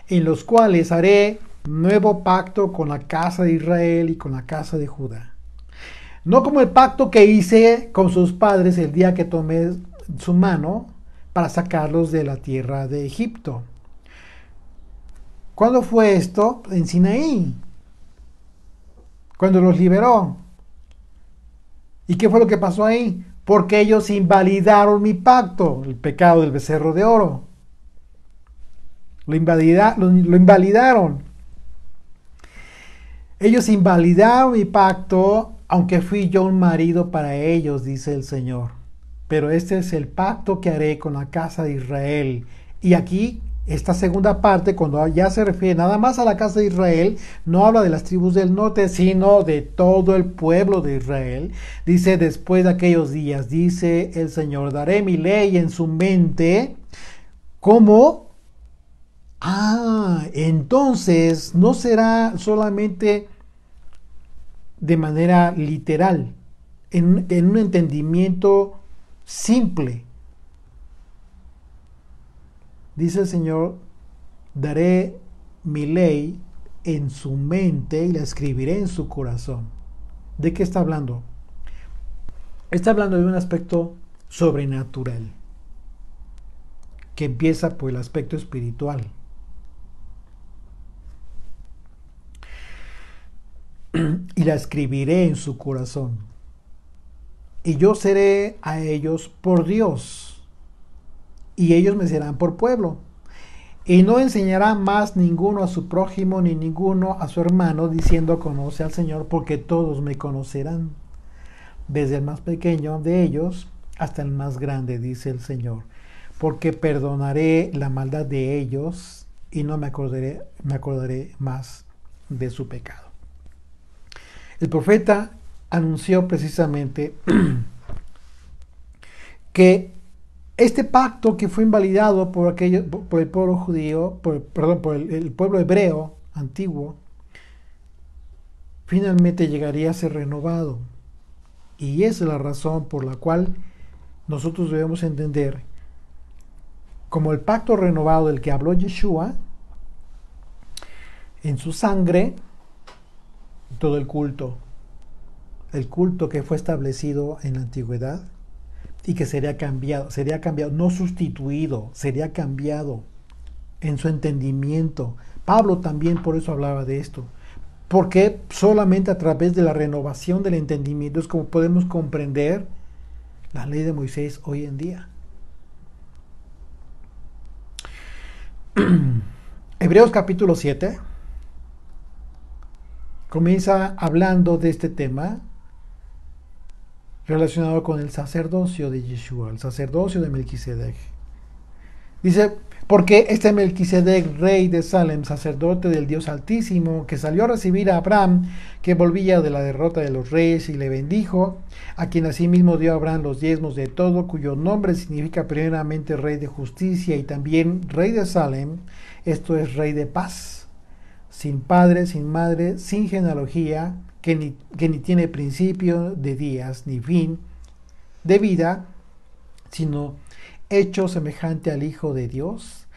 en los cuales haré nuevo pacto con la casa de Israel y con la casa de Judá. No como el pacto que hice con sus padres el día que tomé su mano para sacarlos de la tierra de Egipto. ¿Cuándo fue esto? En Sinaí, cuando los liberó. ¿Y qué fue lo que pasó ahí? Porque ellos invalidaron mi pacto, el pecado del becerro de oro. Lo invalidaron. Ellos invalidaron mi pacto, aunque fui yo un marido para ellos, dice el Señor. Pero este es el pacto que haré con la casa de Israel. Y aquí, esta segunda parte, cuando ya se refiere nada más a la casa de Israel, no habla de las tribus del norte, sino de todo el pueblo de Israel. Dice: después de aquellos días, dice el Señor, daré mi ley en su mente. ¿Cómo? Entonces no será solamente de manera literal, en un entendimiento simple. Dice el Señor: daré mi ley en su mente y la escribiré en su corazón. ¿De qué está hablando? Está hablando de un aspecto sobrenatural, que empieza por el aspecto espiritual. Y la escribiré en su corazón. Y yo seré a ellos por Dios, y ellos me serán por pueblo. Y no enseñará más ninguno a su prójimo, ni ninguno a su hermano, diciendo: conoce al Señor, porque todos me conocerán, desde el más pequeño de ellos hasta el más grande, dice el Señor. Porque perdonaré la maldad de ellos, y no me acordaré más de su pecado. El profeta anunció precisamente que este pacto que fue invalidado por el pueblo judío, por el pueblo hebreo antiguo, finalmente llegaría a ser renovado. Y esa es la razón por la cual nosotros debemos entender como el pacto renovado del que habló Yeshua, en su sangre, todo el culto que fue establecido en la antigüedad y que sería cambiado, no sustituido, sería cambiado en su entendimiento. Pablo también por eso hablaba de esto, porque solamente a través de la renovación del entendimiento es como podemos comprender la ley de Moisés hoy en día. Hebreos capítulo 7 comienza hablando de este tema relacionado con el sacerdocio de Yeshua, el sacerdocio de Melquisedec. Dice, porque este Melquisedec, rey de Salem, sacerdote del Dios Altísimo, que salió a recibir a Abraham, que volvía de la derrota de los reyes, y le bendijo, a quien asimismo dio a Abraham los diezmos de todo, cuyo nombre significa primeramente rey de justicia y también rey de Salem, esto es rey de paz, sin padre, sin madre, sin genealogía, que ni tiene principio de días ni fin de vida, sino hecho semejante al Hijo de Dios,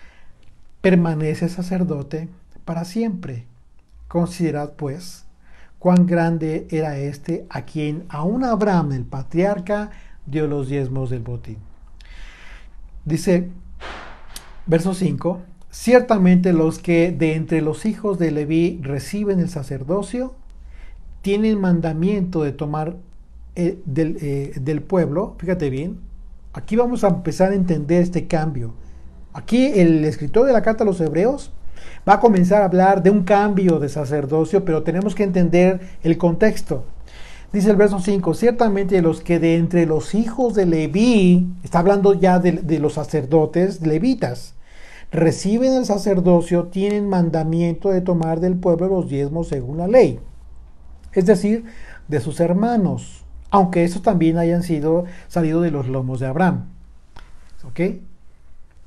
permanece sacerdote para siempre. Considerad pues cuán grande era este, a quien aún Abraham el patriarca dio los diezmos del botín. Dice, verso 5, ciertamente los que de entre los hijos de Leví reciben el sacerdocio, tienen mandamiento de tomar del pueblo, fíjate bien, aquí vamos a empezar a entender este cambio. Aquí el escritor de la carta a los Hebreos va a comenzar a hablar de un cambio de sacerdocio, pero tenemos que entender el contexto. Dice el verso 5, ciertamente los que de entre los hijos de Leví, está hablando ya de los sacerdotes levitas, reciben el sacerdocio, tienen mandamiento de tomar del pueblo los diezmos según la ley. Es decir, de sus hermanos, aunque estos también hayan salido de los lomos de Abraham. ¿Ok?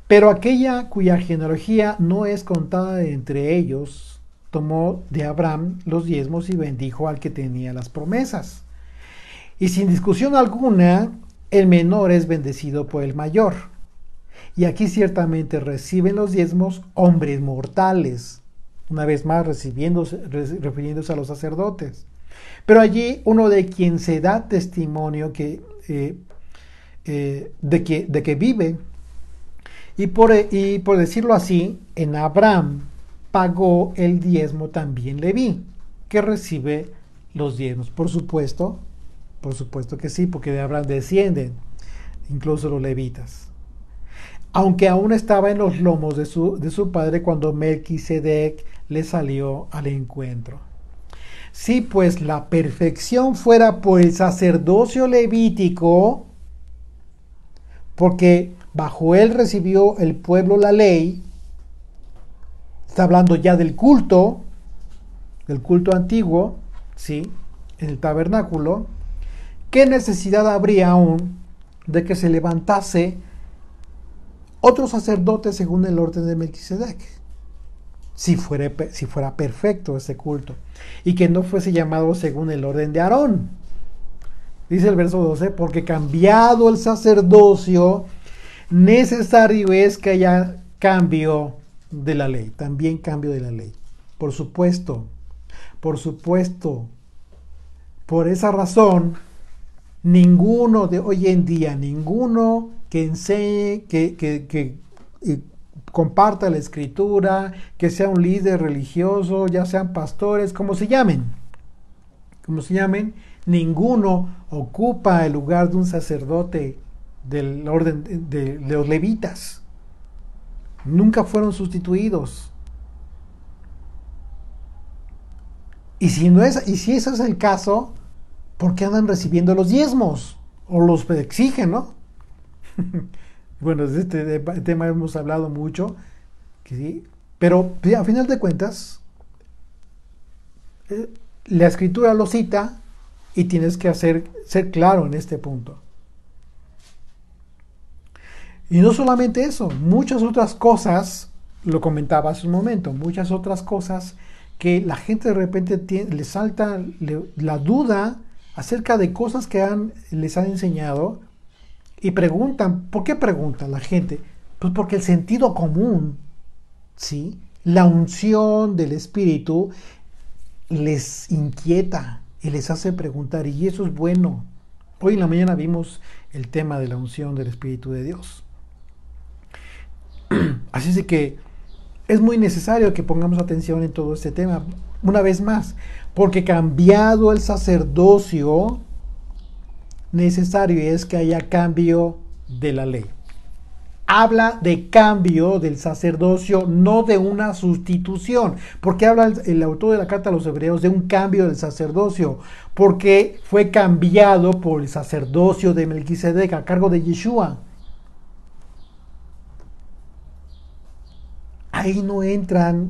Pero aquella cuya genealogía no es contada de entre ellos, tomó de Abraham los diezmos y bendijo al que tenía las promesas. Y sin discusión alguna, el menor es bendecido por el mayor. Y aquí ciertamente reciben los diezmos hombres mortales, una vez más refiriéndose a los sacerdotes. Pero allí uno de quien se da testimonio de que vive, y por decirlo así, en Abraham pagó el diezmo también Leví, que recibe los diezmos. Por supuesto que sí, porque de Abraham descienden incluso los levitas. Aunque aún estaba en los lomos de su padre cuando Melquisedec le salió al encuentro. Si pues la perfección fuera por el sacerdocio levítico, porque bajo él recibió el pueblo la ley, está hablando ya del culto antiguo, ¿sí? En el tabernáculo, ¿qué necesidad habría aún de que se levantase otro sacerdote según el orden de Melquisedec? Si fuera perfecto ese culto, y que no fuese llamado según el orden de Aarón. Dice el verso 12, porque cambiado el sacerdocio, necesario es que haya cambio de la ley, también cambio de la ley. Por supuesto, por esa razón, ninguno de hoy en día, ninguno que enseñe, que comparta la escritura, que sea un líder religioso, ya sean pastores, como se llamen, ninguno ocupa el lugar de un sacerdote del orden de los levitas. Nunca fueron sustituidos. Y si ese es el caso, ¿por qué andan recibiendo los diezmos? O los exigen, ¿no? Bueno, de este tema hemos hablado mucho, ¿sí? Pero a final de cuentas, la escritura lo cita y tienes que ser claro en este punto. Y no solamente eso, muchas otras cosas, lo comentaba hace un momento, muchas otras cosas que la gente de repente le salta la duda acerca de cosas que les han enseñado. Y preguntan, ¿por qué preguntan la gente? Pues porque el sentido común, ¿sí? La unción del Espíritu les inquieta y les hace preguntar, y eso es bueno. Hoy en la mañana vimos el tema de la unción del Espíritu de Dios. Así es que es muy necesario que pongamos atención en todo este tema, una vez más, porque cambiado el sacerdocio, necesario es que haya cambio de la ley. habla de cambio del sacerdocio, no de una sustitución. Porque habla el autor de la carta a los hebreos de un cambio del sacerdocio, porque fue cambiado por el sacerdocio de Melquisedec a cargo de Yeshua. Ahí no entran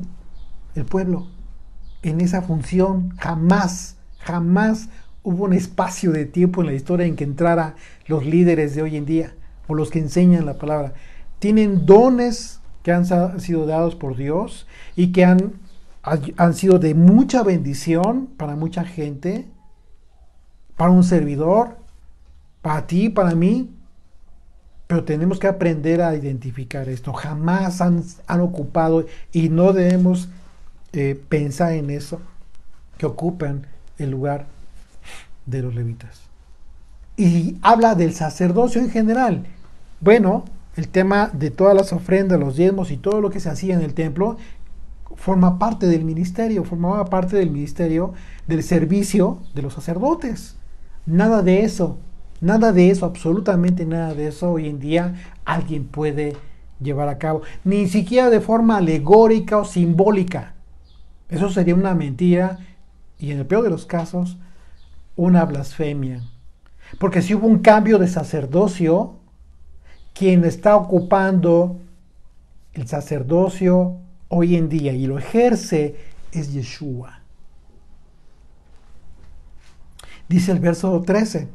el pueblo en esa función. Jamás hubo un espacio de tiempo en la historia en que entrara los líderes de hoy en día o los que enseñan la palabra. Tienen dones que han sido dados por Dios y que han sido de mucha bendición para mucha gente, para un servidor, para ti, para mí. Pero tenemos que aprender a identificar esto. Jamás han ocupado, y no debemos pensar en eso, que ocupan el lugar de los levitas. Y habla del sacerdocio en general. Bueno, el tema de todas las ofrendas, los diezmos y todo lo que se hacía en el templo formaba parte del ministerio del servicio de los sacerdotes. Nada de eso, absolutamente nada de eso hoy en día alguien puede llevar a cabo, ni siquiera de forma alegórica o simbólica. Eso sería una mentira y, en el peor de los casos, una blasfemia. Porque si hubo un cambio de sacerdocio, quien está ocupando el sacerdocio hoy en día y lo ejerce es Yeshua. Dice el verso 13.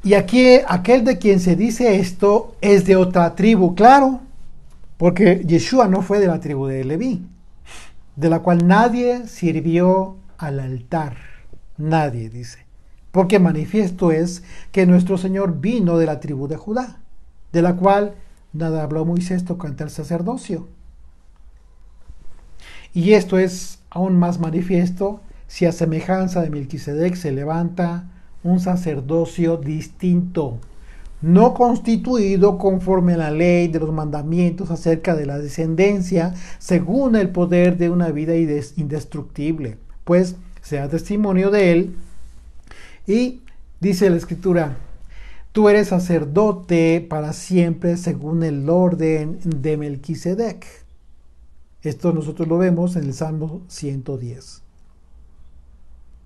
Y aquí aquel de quien se dice esto es de otra tribu, claro, porque Yeshua no fue de la tribu de Leví, de la cual nadie sirvió al altar. Nadie, dice. Porque manifiesto es que nuestro Señor vino de la tribu de Judá, de la cual nada habló Moisés tocante al sacerdocio. Y esto es aún más manifiesto si a semejanza de Melquisedec se levanta un sacerdocio distinto, no constituido conforme a la ley de los mandamientos acerca de la descendencia, según el poder de una vida indestructible, pues sea testimonio de él. Y dice la Escritura: tú eres sacerdote para siempre según el orden de Melquisedec. Esto nosotros lo vemos en el Salmo 110.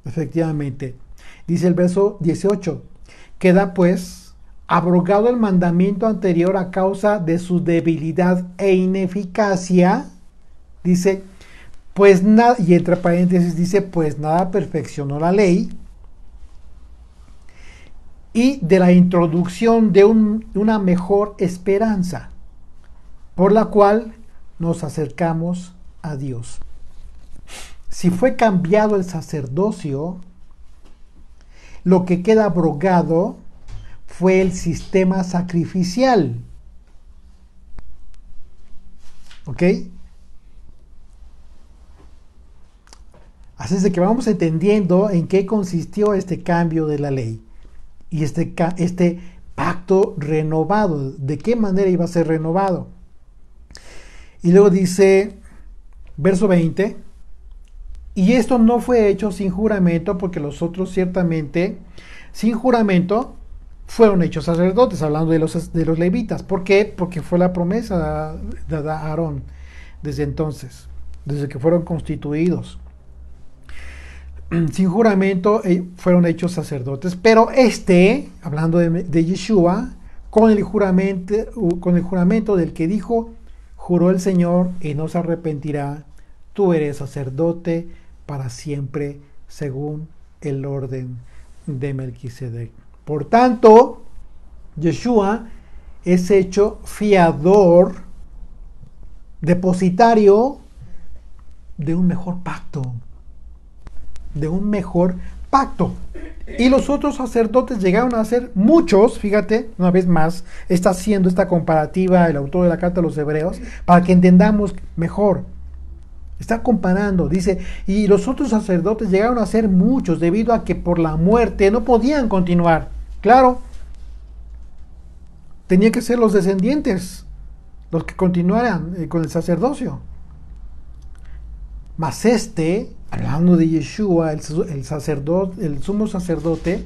Efectivamente, dice el verso 18: queda pues abrogado el mandamiento anterior a causa de su debilidad e ineficacia. Dice, pues nada, y entre paréntesis dice, pues nada perfeccionó la ley, y de la introducción de una mejor esperanza, por la cual nos acercamos a Dios. Si fue cambiado el sacerdocio, lo que queda abrogado fue el sistema sacrificial. ¿Ok? Así es de que vamos entendiendo en qué consistió este cambio de la ley y este pacto renovado, de qué manera iba a ser renovado. Y luego dice, verso 20, y esto no fue hecho sin juramento, porque los otros ciertamente, sin juramento, fueron hechos sacerdotes, hablando de los levitas. ¿Por qué? Porque fue la promesa de Aarón desde entonces, desde que fueron constituidos. Sin juramento fueron hechos sacerdotes, pero hablando de Yeshua, con el juramento del que dijo, juró el Señor y no se arrepentirá, tú eres sacerdote para siempre, según el orden de Melquisedec. Por tanto, Yeshua es hecho fiador, depositario de un mejor pacto. Y los otros sacerdotes llegaron a ser muchos. Fíjate, una vez más, está haciendo esta comparativa el autor de la carta a los hebreos para que entendamos mejor. Está comparando, dice, y los otros sacerdotes llegaron a ser muchos debido a que por la muerte no podían continuar. Claro, tenían que ser los descendientes los que continuaran con el sacerdocio. Mas hablando de Yeshua, el sumo sacerdote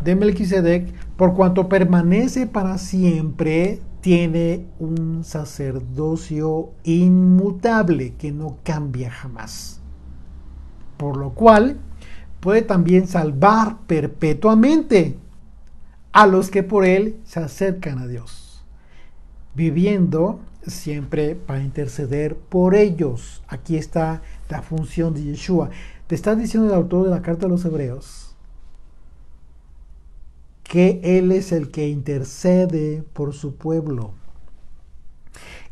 de Melquisedec, por cuanto permanece para siempre, tiene un sacerdocio inmutable que no cambia jamás, por lo cual puede también salvar perpetuamente a los que por él se acercan a Dios, viviendo siempre para interceder por ellos. Aquí está la función de Yeshua. Te está diciendo el autor de la carta a los Hebreos que Él es el que intercede por su pueblo.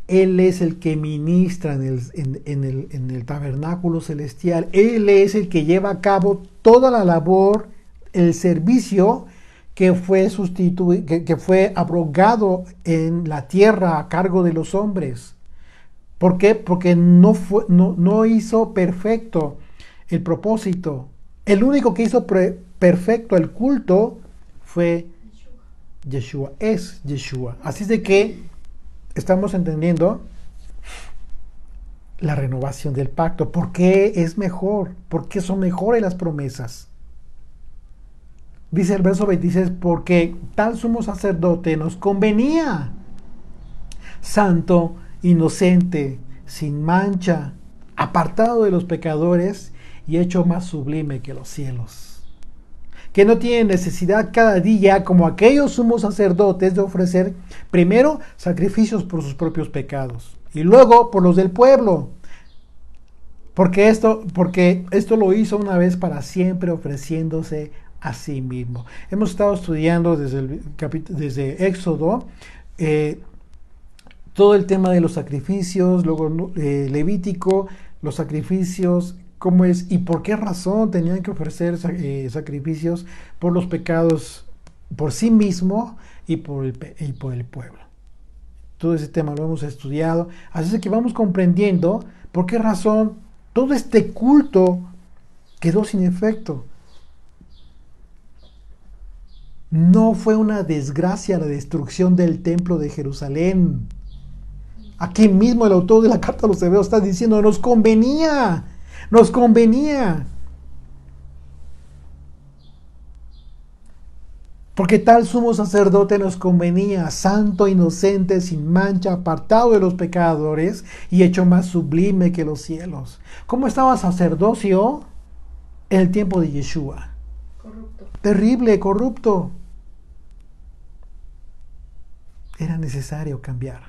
Él es el que ministra en el tabernáculo celestial. Él es el que lleva a cabo toda la labor, el servicio que fue que fue abrogado en la tierra a cargo de los hombres. ¿Por qué? Porque no hizo perfecto el propósito. El único que hizo perfecto el culto fue Yeshua, es Yeshua. Así es de que estamos entendiendo la renovación del pacto. ¿Por qué es mejor? ¿Por qué son mejores las promesas? Dice el verso 26, porque tal sumo sacerdote nos convenía, santo, inocente, sin mancha, apartado de los pecadores y hecho más sublime que los cielos, que no tiene necesidad cada día, como aquellos sumos sacerdotes, de ofrecer primero sacrificios por sus propios pecados y luego por los del pueblo, porque esto lo hizo una vez para siempre, ofreciéndose a sí mismo. Hemos estado estudiando desde Éxodo todo el tema de los sacrificios, luego Levítico, los sacrificios, cómo es y por qué razón tenían que ofrecer sacrificios por los pecados, por sí mismo y por el pueblo. Todo ese tema lo hemos estudiado, así es que vamos comprendiendo por qué razón todo este culto quedó sin efecto. No fue una desgracia la destrucción del templo de Jerusalén. Aquí mismo el autor de la carta a los Hebreos está diciendo, nos convenía. Porque tal sumo sacerdote nos convenía, santo, inocente, sin mancha, apartado de los pecadores y hecho más sublime que los cielos. ¿Cómo estaba sacerdocio en el tiempo de Yeshua? Corrupto. Terrible, corrupto. Era necesario cambiar.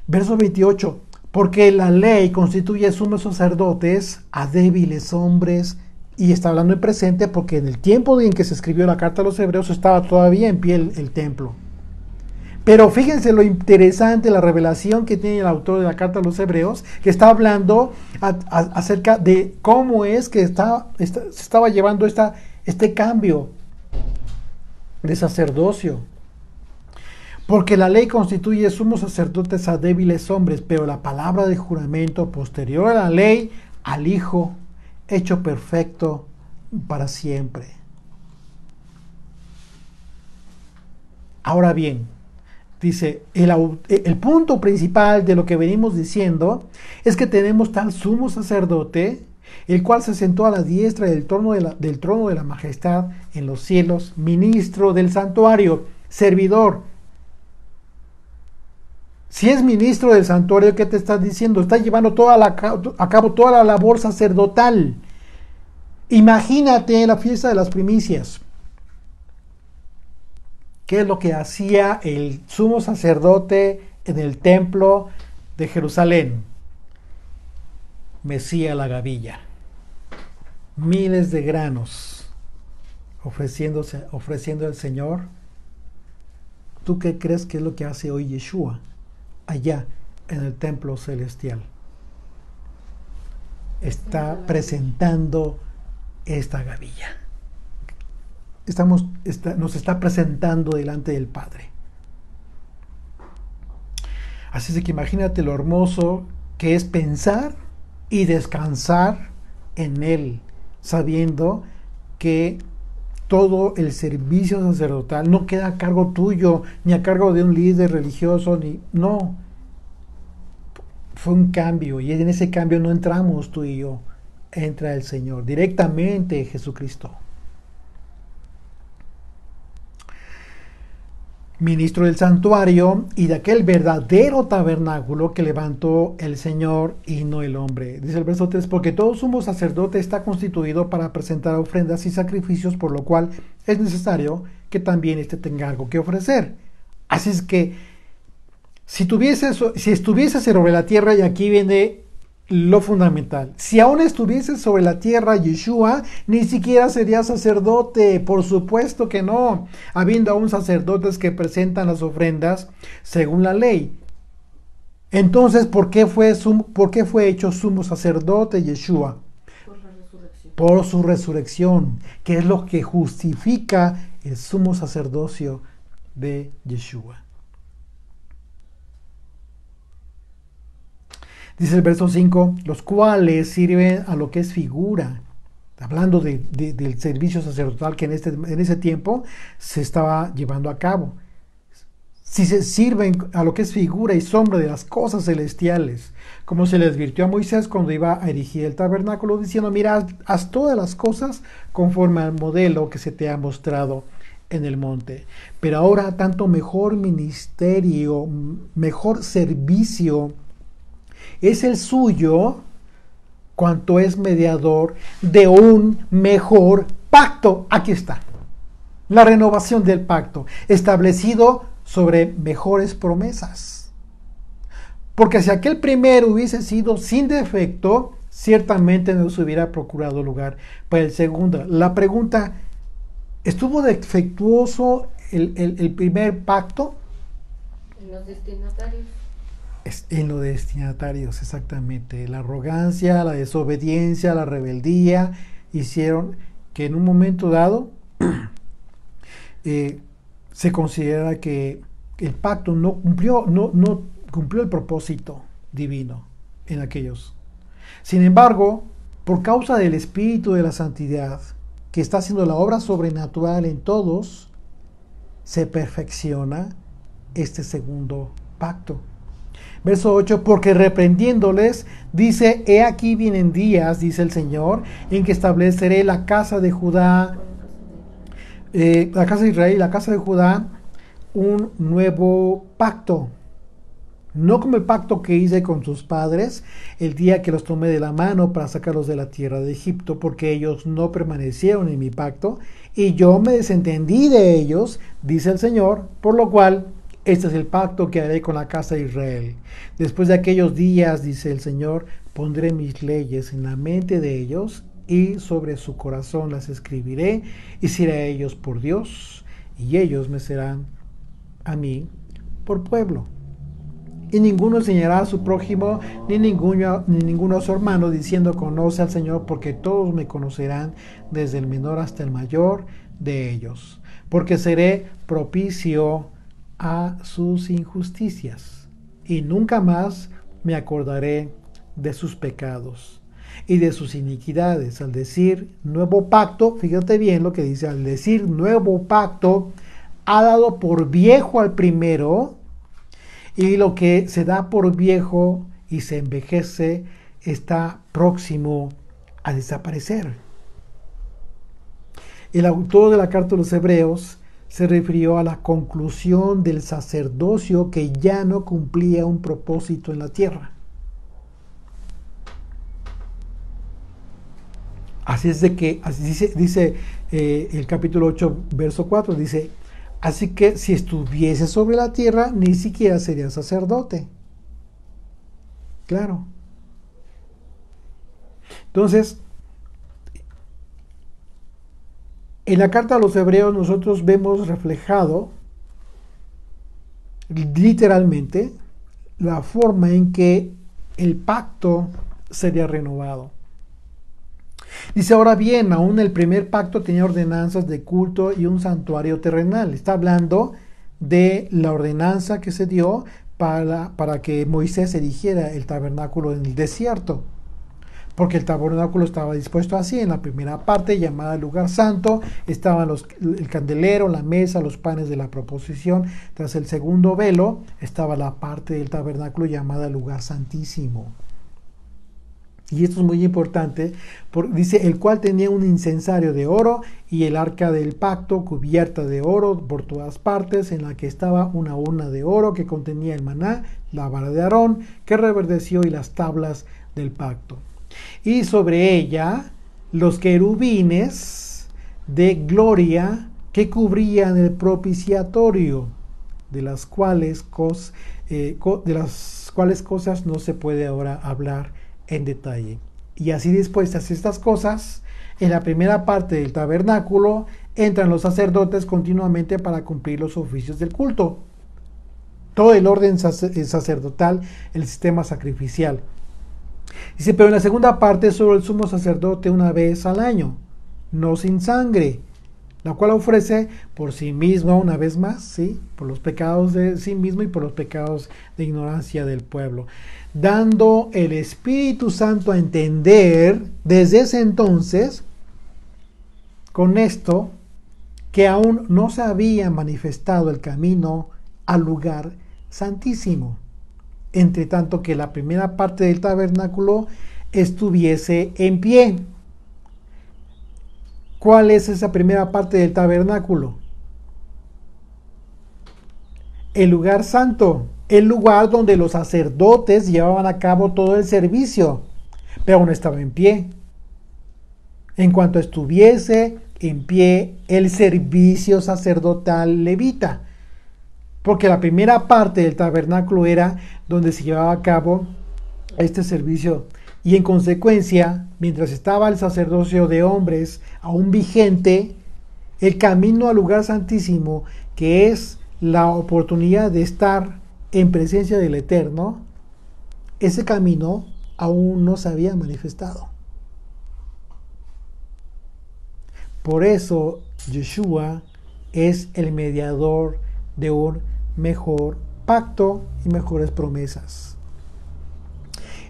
Verso 28. Porque la ley constituye sumos sacerdotes a débiles hombres. Y está hablando en presente porque en el tiempo en que se escribió la carta a los Hebreos estaba todavía en pie el templo. Pero fíjense lo interesante, la revelación que tiene el autor de la carta a los Hebreos, que está hablando acerca de cómo es que se estaba llevando este cambio de sacerdocio. Porque la ley constituye sumos sacerdotes a débiles hombres, pero la palabra de juramento posterior a la ley, al Hijo, hecho perfecto para siempre. Ahora bien, dice, el punto principal de lo que venimos diciendo es que tenemos tal sumo sacerdote, el cual se sentó a la diestra del trono de la majestad en los cielos, ministro del santuario, servidor. Si es ministro del santuario, ¿qué te está diciendo? Está llevando a cabo toda la labor sacerdotal. Imagínate la fiesta de las primicias. ¿Qué es lo que hacía el sumo sacerdote en el templo de Jerusalén? Mecía la gavilla. Miles de granos ofreciendo al Señor. ¿Tú qué crees que es lo que hace hoy Yeshua allá en el templo celestial? Está presentando esta gavilla. Nos está presentando delante del Padre. Así es que imagínate lo hermoso que es pensar y descansar en Él, sabiendo que todo el servicio sacerdotal no queda a cargo tuyo, ni a cargo de un líder religioso, no. Fue un cambio, y en ese cambio no entramos tú y yo, entra el Señor, directamente Jesucristo. ministro del santuario y de aquel verdadero tabernáculo que levantó el Señor y no el hombre. Dice el verso 3, porque todo sumo sacerdote está constituido para presentar ofrendas y sacrificios, por lo cual es necesario que también éste tenga algo que ofrecer. Así es que si estuviese sobre la tierra, y aquí viene lo fundamental, si aún estuviese sobre la tierra Yeshua, ni siquiera sería sacerdote, por supuesto que no, habiendo aún sacerdotes que presentan las ofrendas según la ley. Entonces, ¿por qué fue hecho sumo sacerdote Yeshua? Por la resurrección. Por su resurrección, que es lo que justifica el sumo sacerdocio de Yeshua. Dice el verso 5, los cuales sirven a lo que es figura, hablando del servicio sacerdotal que en ese tiempo se estaba llevando a cabo. Si se sirven a lo que es figura y sombra de las cosas celestiales, como se le advirtió a Moisés cuando iba a erigir el tabernáculo, diciendo, mira, haz todas las cosas conforme al modelo que se te ha mostrado en el monte. Pero ahora tanto mejor ministerio, mejor servicio es el suyo, cuanto es mediador de un mejor pacto. Aquí está, la renovación del pacto, establecido sobre mejores promesas. Porque si aquel primero hubiese sido sin defecto, ciertamente no se hubiera procurado lugar para el segundo. La pregunta, ¿estuvo defectuoso el primer pacto? En los destinatarios. En los destinatarios, exactamente. La arrogancia, la desobediencia, la rebeldía hicieron que en un momento dado se considera que el pacto no cumplió el propósito divino en aquellos. Sin embargo, por causa del Espíritu de la Santidad, que está haciendo la obra sobrenatural en todos, se perfecciona este segundo pacto. Verso 8, porque reprendiéndoles, dice, he aquí vienen días, dice el Señor, en que estableceré la casa de Judá, la casa de Israel y la casa de Judá, un nuevo pacto. No como el pacto que hice con sus padres el día que los tomé de la mano para sacarlos de la tierra de Egipto, porque ellos no permanecieron en mi pacto, y yo me desentendí de ellos, dice el Señor, por lo cual este es el pacto que haré con la casa de Israel. Después de aquellos días, dice el Señor, pondré mis leyes en la mente de ellos y sobre su corazón las escribiré y seré a ellos por Dios y ellos me serán a mí por pueblo. Y ninguno enseñará a su prójimo ni ninguno a su hermano diciendo conoce al Señor, porque todos me conocerán desde el menor hasta el mayor de ellos, porque seré propicio a sus injusticias y nunca más me acordaré de sus pecados y de sus iniquidades. Al decir nuevo pacto, fíjate bien lo que dice, al decir nuevo pacto, ha dado por viejo al primero, y lo que se da por viejo y se envejece está próximo a desaparecer. El autor de la carta a los Hebreos se refirió a la conclusión del sacerdocio que ya no cumplía un propósito en la tierra. Así es de que, así dice el capítulo 8, verso 4, dice, así que si estuviese sobre la tierra, ni siquiera sería sacerdote. Claro. Entonces, en la carta a los Hebreos nosotros vemos reflejado literalmente la forma en que el pacto sería renovado. Dice, ahora bien, aún el primer pacto tenía ordenanzas de culto y un santuario terrenal. Está hablando de la ordenanza que se dio para que Moisés erigiera el tabernáculo en el desierto. Porque el tabernáculo estaba dispuesto así, en la primera parte llamada lugar santo, estaban el candelero, la mesa, los panes de la proposición. Tras el segundo velo estaba la parte del tabernáculo llamada lugar santísimo. y esto es muy importante, dice, el cual tenía un incensario de oro y el arca del pacto cubierta de oro por todas partes, en la que estaba una urna de oro que contenía el maná, la vara de Aarón, que reverdeció y las tablas del pacto. Y sobre ella los querubines de gloria que cubrían el propiciatorio, de las cuales cosas no se puede ahora hablar en detalle. Y así dispuestas estas cosas, en la primera parte del tabernáculo entran los sacerdotes continuamente para cumplir los oficios del culto. Todo el orden sacerdotal, el sistema sacrificial. Dice, pero en la segunda parte solo el sumo sacerdote una vez al año, no sin sangre, la cual ofrece por sí mismo una vez más, ¿sí? Por los pecados de sí mismo y por los pecados de ignorancia del pueblo, dando el Espíritu Santo a entender desde ese entonces, con esto, que aún no se había manifestado el camino al lugar santísimo, entre tanto que la primera parte del tabernáculo estuviese en pie. ¿Cuál es esa primera parte del tabernáculo? El lugar santo, el lugar donde los sacerdotes llevaban a cabo todo el servicio, pero aún estaba en pie. En cuanto estuviese en pie el servicio sacerdotal levita, porque la primera parte del tabernáculo era donde se llevaba a cabo este servicio, y en consecuencia, mientras estaba el sacerdocio de hombres aún vigente, el camino al lugar santísimo, que es la oportunidad de estar en presencia del Eterno, ese camino aún no se había manifestado. Por eso Yeshua es el mediador de un mejor pacto y mejores promesas.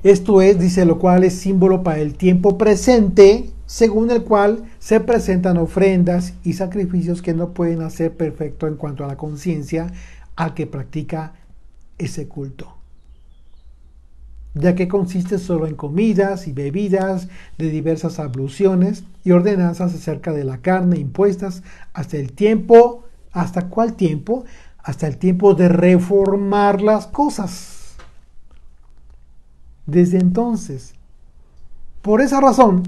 Esto es, dice, lo cual es símbolo para el tiempo presente, según el cual se presentan ofrendas y sacrificios que no pueden hacer perfecto en cuanto a la conciencia al que practica ese culto, ya que consiste solo en comidas y bebidas de diversas abluciones y ordenanzas acerca de la carne impuestas hasta el tiempo, ¿hasta cuál tiempo? Hasta el tiempo de reformar las cosas. Desde entonces, por esa razón,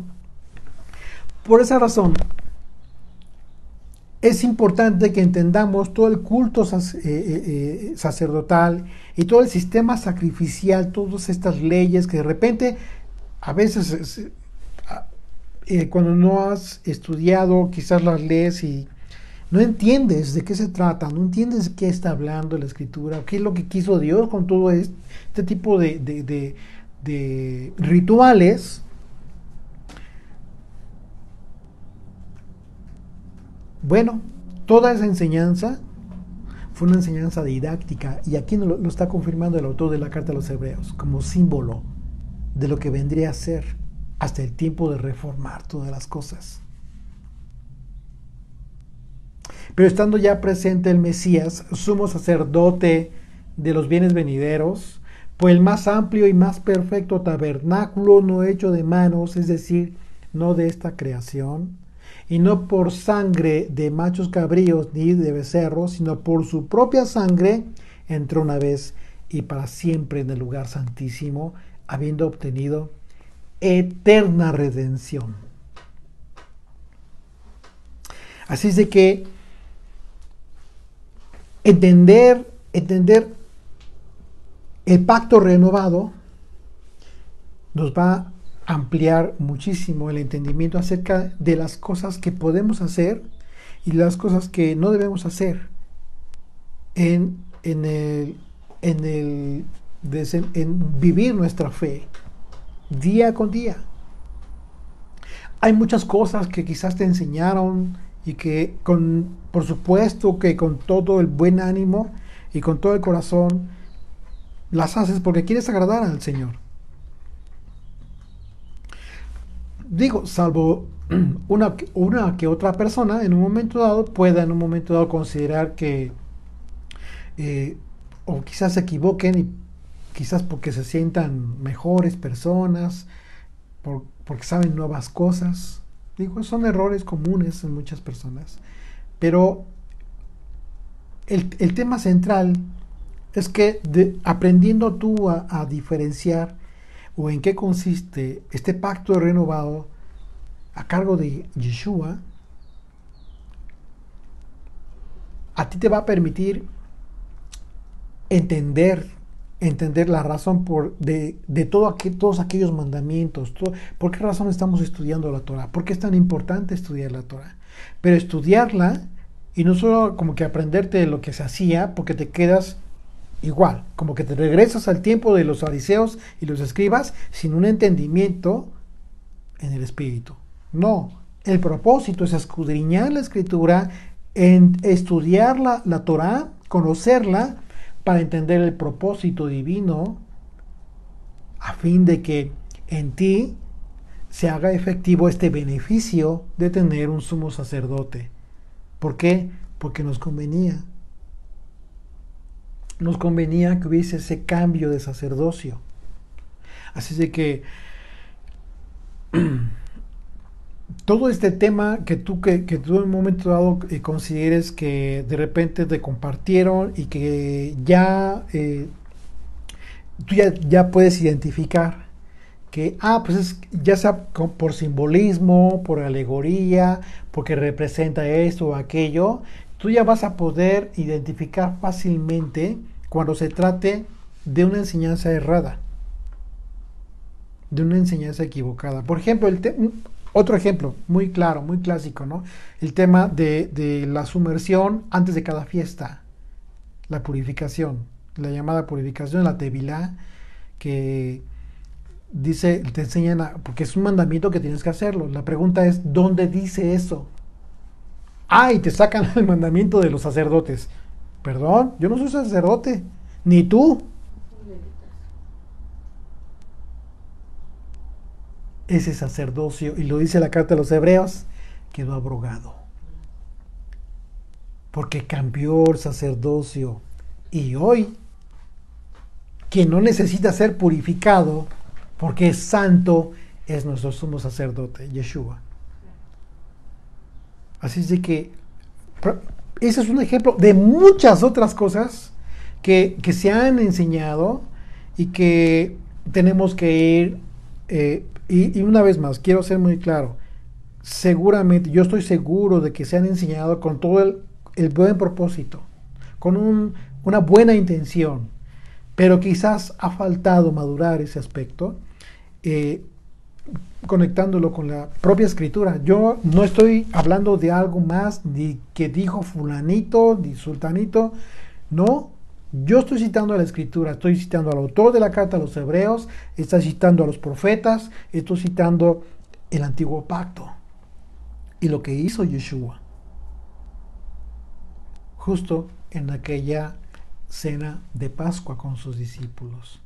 es importante que entendamos todo el culto sacerdotal y todo el sistema sacrificial, todas estas leyes que de repente, a veces, cuando no has estudiado, quizás las lees y no entiendes de qué se trata, no entiendes de qué está hablando la Escritura, qué es lo que quiso Dios con todo este tipo de rituales. Bueno, toda esa enseñanza fue una enseñanza didáctica, y aquí lo está confirmando el autor de la carta a los Hebreos como símbolo de lo que vendría a ser hasta el tiempo de reformar todas las cosas. Pero estando ya presente el Mesías, sumo sacerdote de los bienes venideros, pues el más amplio y más perfecto tabernáculo no hecho de manos, es decir, no de esta creación, y no por sangre de machos cabríos ni de becerros, sino por su propia sangre, entró una vez y para siempre en el lugar santísimo, habiendo obtenido eterna redención. Así es de que entender el pacto renovado nos va a ampliar muchísimo el entendimiento acerca de las cosas que podemos hacer y las cosas que no debemos hacer en vivir nuestra fe día con día. Hay muchas cosas que quizás te enseñaron y que por supuesto que con todo el buen ánimo y con todo el corazón las haces porque quieres agradar al Señor. Digo, salvo una que otra persona en un momento dado pueda considerar que o quizás se equivoquen y quizás porque se sientan mejores personas, porque saben nuevas cosas. Digo, son errores comunes en muchas personas. Pero el tema central es que aprendiendo tú a diferenciar o en qué consiste este pacto renovado a cargo de Yeshua, a ti te va a permitir entender la razón de todos aquellos mandamientos. ¿Por qué razón estamos estudiando la Torah? ¿Por qué es tan importante estudiar la Torah? Pero estudiarla y no solo como que aprenderte lo que se hacía, porque te quedas igual, como que te regresas al tiempo de los fariseos y los escribas sin un entendimiento en el espíritu. No, el propósito es escudriñar la escritura, en estudiar la Torah, conocerla, para entender el propósito divino, a fin de que en ti se haga efectivo este beneficio de tener un sumo sacerdote. ¿Por qué? Porque nos convenía. Nos convenía que hubiese ese cambio de sacerdocio. Así de que todo este tema que tú en un momento dado consideres que de repente te compartieron y que ya tú ya puedes identificar que pues ya sea por simbolismo, por alegoría, porque representa esto o aquello, tú ya vas a poder identificar fácilmente cuando se trate de una enseñanza errada, de una enseñanza equivocada. Por ejemplo, otro ejemplo muy claro, muy clásico, ¿no? El tema de la sumersión antes de cada fiesta, la purificación, la llamada purificación, la tevilá, que dice, te enseñan, porque es un mandamiento que tienes que hacerlo. La pregunta es, ¿dónde dice eso? Y te sacan el mandamiento de los sacerdotes. Perdón, yo no soy sacerdote, ni tú. Ese sacerdocio, y lo dice la carta de los Hebreos, quedó abrogado. Porque cambió el sacerdocio. Y hoy, quien no necesita ser purificado, porque es santo, es nuestro sumo sacerdote, Yeshua. Así es de que ese es un ejemplo de muchas otras cosas que se han enseñado y que tenemos que ir. Y una vez más, quiero ser muy claro. Seguramente, yo estoy seguro de que se han enseñado con todo el buen propósito, con una buena intención, pero quizás ha faltado madurar ese aspecto, conectándolo con la propia escritura. Yo no estoy hablando de algo más ni que dijo fulanito, ni sultanito, no. Yo estoy citando a la escritura, estoy citando al autor de la carta a los hebreos, estoy citando a los profetas, estoy citando el antiguo pacto y lo que hizo Yeshua justo en aquella cena de Pascua con sus discípulos.